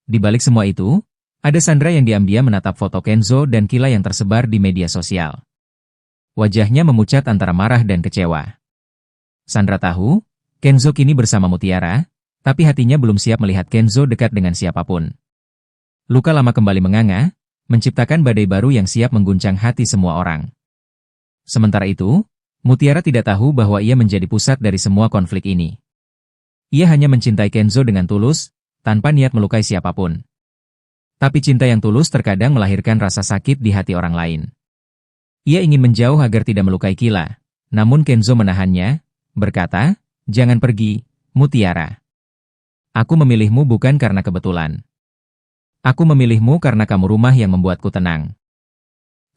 Di balik semua itu, ada Sandra yang diam-diam menatap foto Kenzo dan Kila yang tersebar di media sosial. Wajahnya memucat antara marah dan kecewa. Sandra tahu, Kenzo kini bersama Mutiara, tapi hatinya belum siap melihat Kenzo dekat dengan siapapun. Luka lama kembali menganga, menciptakan badai baru yang siap mengguncang hati semua orang. Sementara itu, Mutiara tidak tahu bahwa ia menjadi pusat dari semua konflik ini. Ia hanya mencintai Kenzo dengan tulus, tanpa niat melukai siapapun. Tapi cinta yang tulus terkadang melahirkan rasa sakit di hati orang lain. Ia ingin menjauh agar tidak melukai Kila, namun Kenzo menahannya, berkata, "Jangan pergi, Mutiara. Aku memilihmu bukan karena kebetulan. Aku memilihmu karena kamu rumah yang membuatku tenang."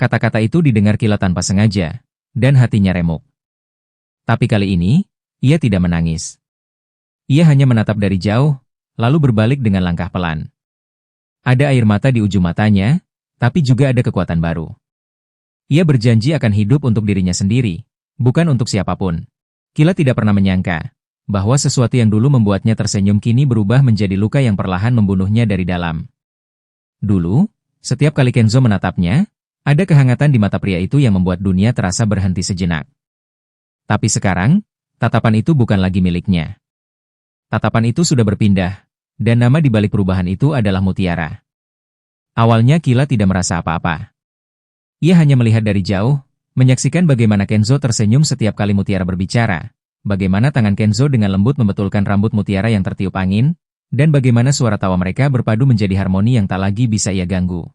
Kata-kata itu didengar Kila tanpa sengaja, dan hatinya remuk. Tapi kali ini, ia tidak menangis. Ia hanya menatap dari jauh, lalu berbalik dengan langkah pelan. Ada air mata di ujung matanya, tapi juga ada kekuatan baru. Ia berjanji akan hidup untuk dirinya sendiri, bukan untuk siapapun. Kila tidak pernah menyangka bahwa sesuatu yang dulu membuatnya tersenyum kini berubah menjadi luka yang perlahan membunuhnya dari dalam. Dulu, setiap kali Kenzo menatapnya, ada kehangatan di mata pria itu yang membuat dunia terasa berhenti sejenak. Tapi sekarang, tatapan itu bukan lagi miliknya. Tatapan itu sudah berpindah, dan nama di balik perubahan itu adalah Mutiara. Awalnya Kila tidak merasa apa-apa. Ia hanya melihat dari jauh, menyaksikan bagaimana Kenzo tersenyum setiap kali Mutiara berbicara, bagaimana tangan Kenzo dengan lembut membetulkan rambut Mutiara yang tertiup angin, dan bagaimana suara tawa mereka berpadu menjadi harmoni yang tak lagi bisa ia ganggu.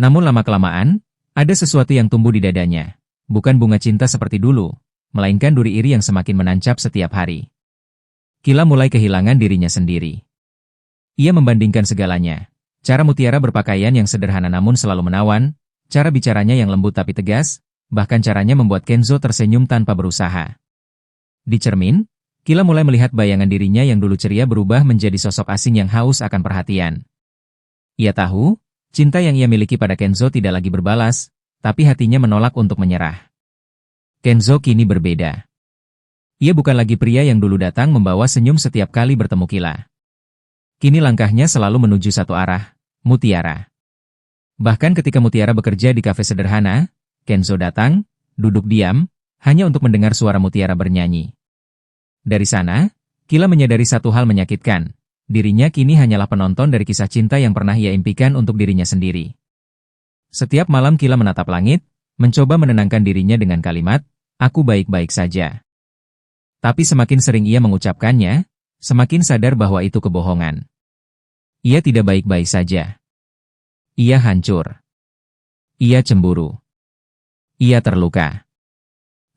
Namun lama-kelamaan, ada sesuatu yang tumbuh di dadanya. Bukan bunga cinta seperti dulu, melainkan duri iri yang semakin menancap setiap hari. Kila mulai kehilangan dirinya sendiri. Ia membandingkan segalanya. Cara Mutiara berpakaian yang sederhana namun selalu menawan, cara bicaranya yang lembut tapi tegas, bahkan caranya membuat Kenzo tersenyum tanpa berusaha. Di cermin, Kila mulai melihat bayangan dirinya yang dulu ceria berubah menjadi sosok asing yang haus akan perhatian. Ia tahu, cinta yang ia miliki pada Kenzo tidak lagi berbalas, tapi hatinya menolak untuk menyerah. Kenzo kini berbeda. Ia bukan lagi pria yang dulu datang membawa senyum setiap kali bertemu Kila. Kini langkahnya selalu menuju satu arah, Mutiara. Bahkan ketika Mutiara bekerja di kafe sederhana, Kenzo datang, duduk diam, hanya untuk mendengar suara Mutiara bernyanyi. Dari sana, Kila menyadari satu hal menyakitkan. Dirinya kini hanyalah penonton dari kisah cinta yang pernah ia impikan untuk dirinya sendiri. Setiap malam Kila menatap langit, mencoba menenangkan dirinya dengan kalimat, "Aku baik-baik saja." Tapi semakin sering ia mengucapkannya, semakin sadar bahwa itu kebohongan. Ia tidak baik-baik saja. Ia hancur. Ia cemburu. Ia terluka.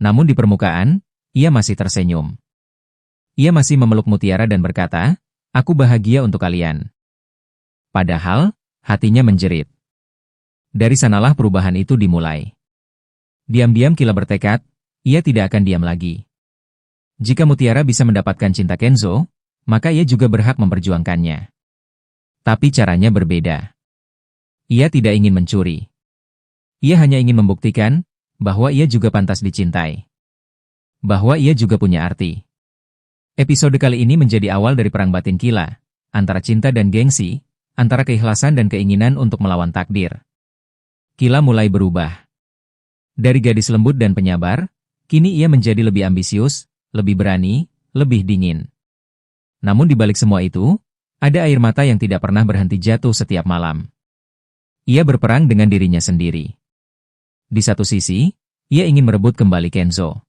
Namun di permukaan, ia masih tersenyum. Ia masih memeluk Mutiara dan berkata, "Aku bahagia untuk kalian." Padahal, hatinya menjerit. Dari sanalah perubahan itu dimulai. Diam-diam Kila bertekad, ia tidak akan diam lagi. Jika Mutiara bisa mendapatkan cinta Kenzo, maka ia juga berhak memperjuangkannya. Tapi caranya berbeda. Ia tidak ingin mencuri. Ia hanya ingin membuktikan bahwa ia juga pantas dicintai. Bahwa ia juga punya arti. Episode kali ini menjadi awal dari perang batin Kila, antara cinta dan gengsi, antara keikhlasan dan keinginan untuk melawan takdir. Kila mulai berubah. Dari gadis lembut dan penyabar, kini ia menjadi lebih ambisius, lebih berani, lebih dingin. Namun di balik semua itu, ada air mata yang tidak pernah berhenti jatuh setiap malam. Ia berperang dengan dirinya sendiri. Di satu sisi, ia ingin merebut kembali Kenzo.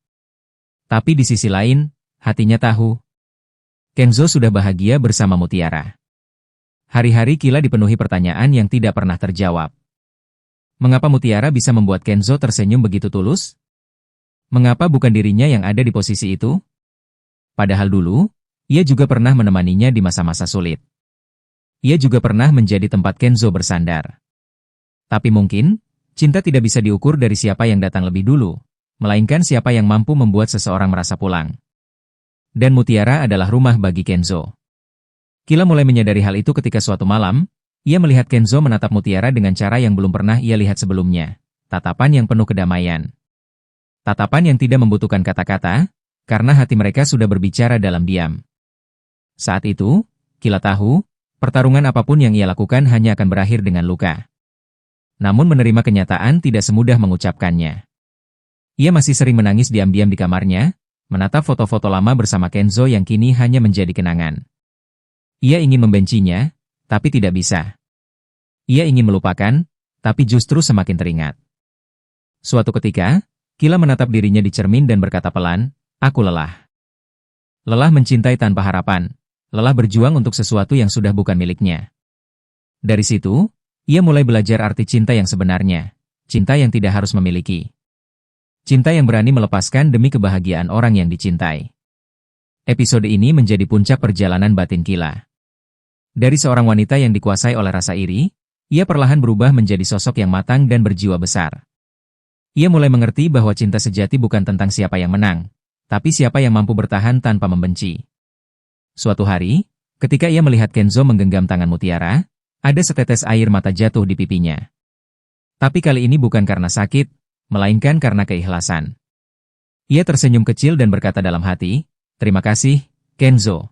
Tapi di sisi lain, hatinya tahu, Kenzo sudah bahagia bersama Mutiara. Hari-hari Kila dipenuhi pertanyaan yang tidak pernah terjawab. Mengapa Mutiara bisa membuat Kenzo tersenyum begitu tulus? Mengapa bukan dirinya yang ada di posisi itu? Padahal dulu, ia juga pernah menemaninya di masa-masa sulit. Ia juga pernah menjadi tempat Kenzo bersandar. Tapi mungkin, cinta tidak bisa diukur dari siapa yang datang lebih dulu, melainkan siapa yang mampu membuat seseorang merasa pulang. Dan Mutiara adalah rumah bagi Kenzo. Kila mulai menyadari hal itu ketika suatu malam, ia melihat Kenzo menatap Mutiara dengan cara yang belum pernah ia lihat sebelumnya. Tatapan yang penuh kedamaian. Tatapan yang tidak membutuhkan kata-kata, karena hati mereka sudah berbicara dalam diam. Saat itu, Kila tahu, pertarungan apapun yang ia lakukan hanya akan berakhir dengan luka. Namun menerima kenyataan tidak semudah mengucapkannya. Ia masih sering menangis diam-diam di kamarnya, menatap foto-foto lama bersama Kenzo yang kini hanya menjadi kenangan. Ia ingin membencinya, tapi tidak bisa. Ia ingin melupakan, tapi justru semakin teringat. Suatu ketika, Kila menatap dirinya di cermin dan berkata pelan, "Aku lelah." Lelah mencintai tanpa harapan, lelah berjuang untuk sesuatu yang sudah bukan miliknya. Dari situ, ia mulai belajar arti cinta yang sebenarnya, cinta yang tidak harus memiliki. Cinta yang berani melepaskan demi kebahagiaan orang yang dicintai. Episode ini menjadi puncak perjalanan batin Kila. Dari seorang wanita yang dikuasai oleh rasa iri, ia perlahan berubah menjadi sosok yang matang dan berjiwa besar. Ia mulai mengerti bahwa cinta sejati bukan tentang siapa yang menang, tapi siapa yang mampu bertahan tanpa membenci. Suatu hari, ketika ia melihat Kenzo menggenggam tangan Mutiara, ada setetes air mata jatuh di pipinya. Tapi kali ini bukan karena sakit, melainkan karena keikhlasan. Ia tersenyum kecil dan berkata dalam hati, "Terima kasih, Kenzo.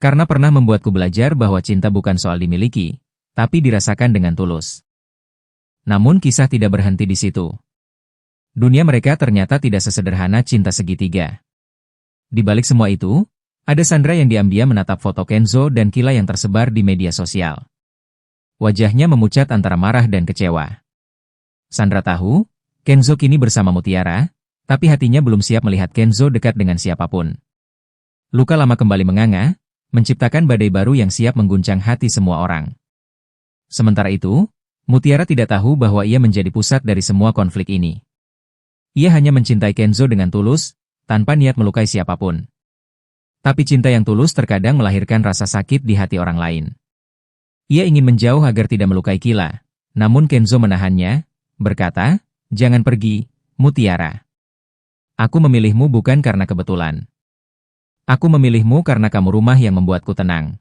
Karena pernah membuatku belajar bahwa cinta bukan soal dimiliki, tapi dirasakan dengan tulus." Namun kisah tidak berhenti di situ. Dunia mereka ternyata tidak sesederhana cinta segitiga. Di balik semua itu, ada Sandra yang diam-diam menatap foto Kenzo dan Kila yang tersebar di media sosial. Wajahnya memucat antara marah dan kecewa. Sandra tahu, Kenzo kini bersama Mutiara, tapi hatinya belum siap melihat Kenzo dekat dengan siapapun. Luka lama kembali menganga, menciptakan badai baru yang siap mengguncang hati semua orang. Sementara itu, Mutiara tidak tahu bahwa ia menjadi pusat dari semua konflik ini. Ia hanya mencintai Kenzo dengan tulus, tanpa niat melukai siapapun. Tapi cinta yang tulus terkadang melahirkan rasa sakit di hati orang lain. Ia ingin menjauh agar tidak melukai Kila, namun Kenzo menahannya, berkata, "Jangan pergi, Mutiara. Aku memilihmu bukan karena kebetulan. Aku memilihmu karena kamu rumah yang membuatku tenang."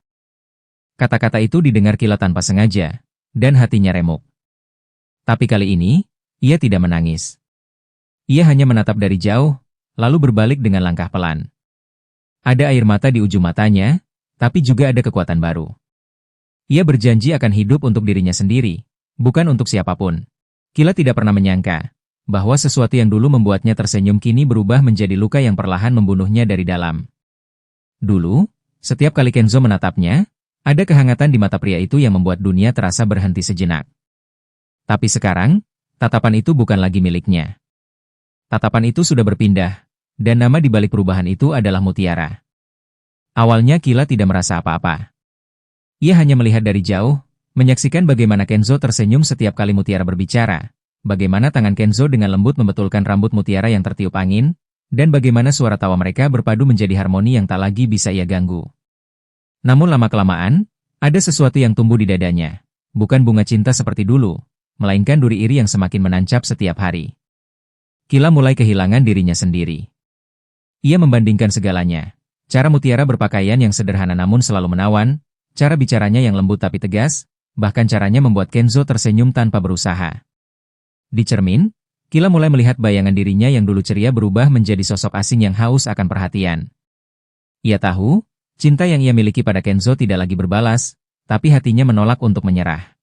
Kata-kata itu didengar Kila tanpa sengaja, dan hatinya remuk. Tapi kali ini, ia tidak menangis. Ia hanya menatap dari jauh, lalu berbalik dengan langkah pelan. Ada air mata di ujung matanya, tapi juga ada kekuatan baru. Ia berjanji akan hidup untuk dirinya sendiri, bukan untuk siapapun. Kila tidak pernah menyangka bahwa sesuatu yang dulu membuatnya tersenyum kini berubah menjadi luka yang perlahan membunuhnya dari dalam. Dulu, setiap kali Kenzo menatapnya, ada kehangatan di mata pria itu yang membuat dunia terasa berhenti sejenak. Tapi sekarang, tatapan itu bukan lagi miliknya. Tatapan itu sudah berpindah, dan nama di balik perubahan itu adalah Mutiara. Awalnya Kila tidak merasa apa-apa. Ia hanya melihat dari jauh, menyaksikan bagaimana Kenzo tersenyum setiap kali Mutiara berbicara, bagaimana tangan Kenzo dengan lembut membetulkan rambut Mutiara yang tertiup angin, dan bagaimana suara tawa mereka berpadu menjadi harmoni yang tak lagi bisa ia ganggu. Namun lama-kelamaan, ada sesuatu yang tumbuh di dadanya. Bukan bunga cinta seperti dulu, melainkan duri iri yang semakin menancap setiap hari. Kila mulai kehilangan dirinya sendiri. Ia membandingkan segalanya. Cara Mutiara berpakaian yang sederhana namun selalu menawan, cara bicaranya yang lembut tapi tegas, bahkan caranya membuat Kenzo tersenyum tanpa berusaha. Di cermin, Kila mulai melihat bayangan dirinya yang dulu ceria berubah menjadi sosok asing yang haus akan perhatian. Ia tahu, cinta yang ia miliki pada Kenzo tidak lagi berbalas, tapi hatinya menolak untuk menyerah.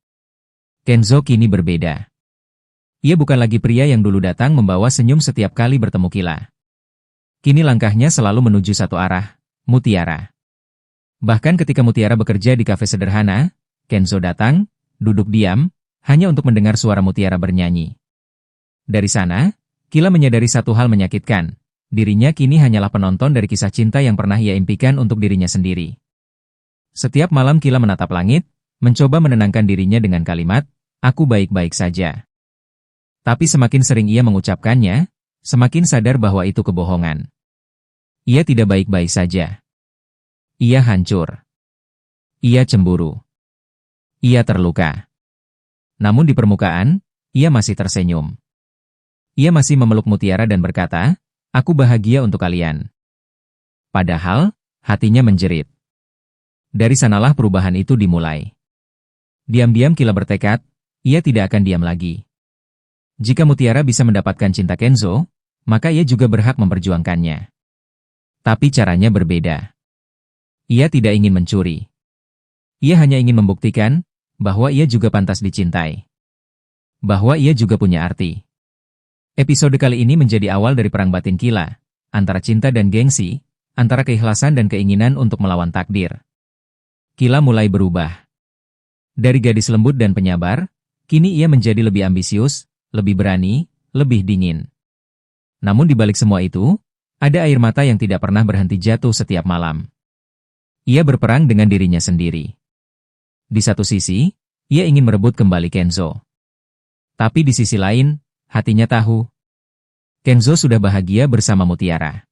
Kenzo kini berbeda. Ia bukan lagi pria yang dulu datang membawa senyum setiap kali bertemu Kila. Kini langkahnya selalu menuju satu arah, Mutiara. Bahkan ketika Mutiara bekerja di kafe sederhana, Kenzo datang, duduk diam, hanya untuk mendengar suara Mutiara bernyanyi. Dari sana, Kila menyadari satu hal menyakitkan. Dirinya kini hanyalah penonton dari kisah cinta yang pernah ia impikan untuk dirinya sendiri. Setiap malam Kila menatap langit, mencoba menenangkan dirinya dengan kalimat, "Aku baik-baik saja." Tapi semakin sering ia mengucapkannya, semakin sadar bahwa itu kebohongan. Ia tidak baik-baik saja. Ia hancur. Ia cemburu. Ia terluka. Namun di permukaan, ia masih tersenyum. Ia masih memeluk Mutiara dan berkata, "Aku bahagia untuk kalian." Padahal, hatinya menjerit. Dari sanalah perubahan itu dimulai. Diam-diam Kila bertekad, ia tidak akan diam lagi. Jika Mutiara bisa mendapatkan cinta Kenzo, maka ia juga berhak memperjuangkannya. Tapi caranya berbeda. Ia tidak ingin mencuri. Ia hanya ingin membuktikan bahwa ia juga pantas dicintai. Bahwa ia juga punya arti. Episode kali ini menjadi awal dari perang batin Kila, antara cinta dan gengsi, antara keikhlasan dan keinginan untuk melawan takdir. Kila mulai berubah. Dari gadis lembut dan penyabar, kini ia menjadi lebih ambisius, lebih berani, lebih dingin. Namun di balik semua itu, ada air mata yang tidak pernah berhenti jatuh setiap malam. Ia berperang dengan dirinya sendiri. Di satu sisi, ia ingin merebut kembali Kenzo. Tapi di sisi lain, hatinya tahu, Kenzo sudah bahagia bersama Mutiara.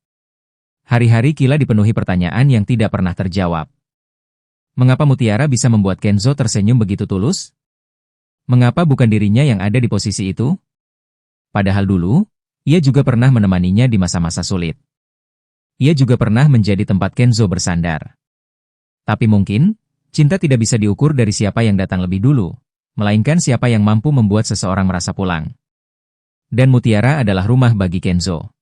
Hari-hari Kila dipenuhi pertanyaan yang tidak pernah terjawab. Mengapa Mutiara bisa membuat Kenzo tersenyum begitu tulus? Mengapa bukan dirinya yang ada di posisi itu? Padahal dulu, ia juga pernah menemaninya di masa-masa sulit. Ia juga pernah menjadi tempat Kenzo bersandar. Tapi mungkin, cinta tidak bisa diukur dari siapa yang datang lebih dulu, melainkan siapa yang mampu membuat seseorang merasa pulang. Dan Mutiara adalah rumah bagi Kenzo.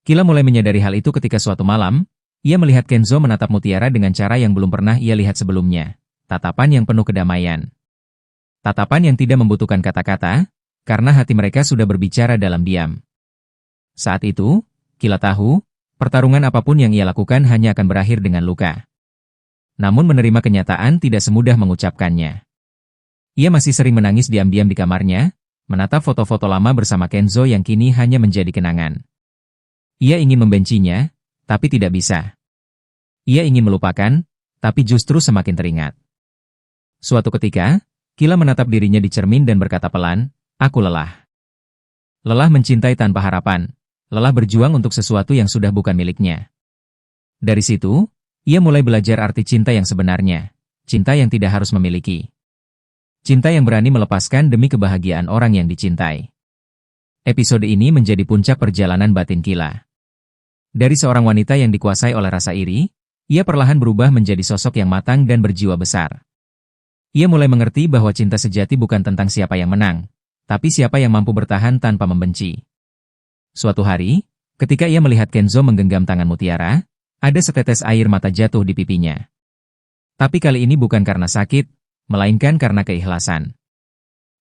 Kila mulai menyadari hal itu ketika suatu malam, ia melihat Kenzo menatap Mutiara dengan cara yang belum pernah ia lihat sebelumnya. Tatapan yang penuh kedamaian. Tatapan yang tidak membutuhkan kata-kata, karena hati mereka sudah berbicara dalam diam. Saat itu, Kila tahu, pertarungan apapun yang ia lakukan hanya akan berakhir dengan luka. Namun menerima kenyataan tidak semudah mengucapkannya. Ia masih sering menangis diam-diam di kamarnya, menatap foto-foto lama bersama Kenzo yang kini hanya menjadi kenangan. Ia ingin membencinya, tapi tidak bisa. Ia ingin melupakan, tapi justru semakin teringat. Suatu ketika, Kila menatap dirinya di cermin dan berkata pelan, "Aku lelah." Lelah mencintai tanpa harapan, lelah berjuang untuk sesuatu yang sudah bukan miliknya. Dari situ, ia mulai belajar arti cinta yang sebenarnya, cinta yang tidak harus memiliki. Cinta yang berani melepaskan demi kebahagiaan orang yang dicintai. Episode ini menjadi puncak perjalanan batin Kila. Dari seorang wanita yang dikuasai oleh rasa iri, ia perlahan berubah menjadi sosok yang matang dan berjiwa besar. Ia mulai mengerti bahwa cinta sejati bukan tentang siapa yang menang, tapi siapa yang mampu bertahan tanpa membenci. Suatu hari, ketika ia melihat Kenzo menggenggam tangan Mutiara, ada setetes air mata jatuh di pipinya. Tapi kali ini bukan karena sakit, melainkan karena keikhlasan.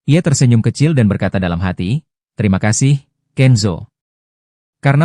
Ia tersenyum kecil dan berkata dalam hati, "Terima kasih, Kenzo." Karena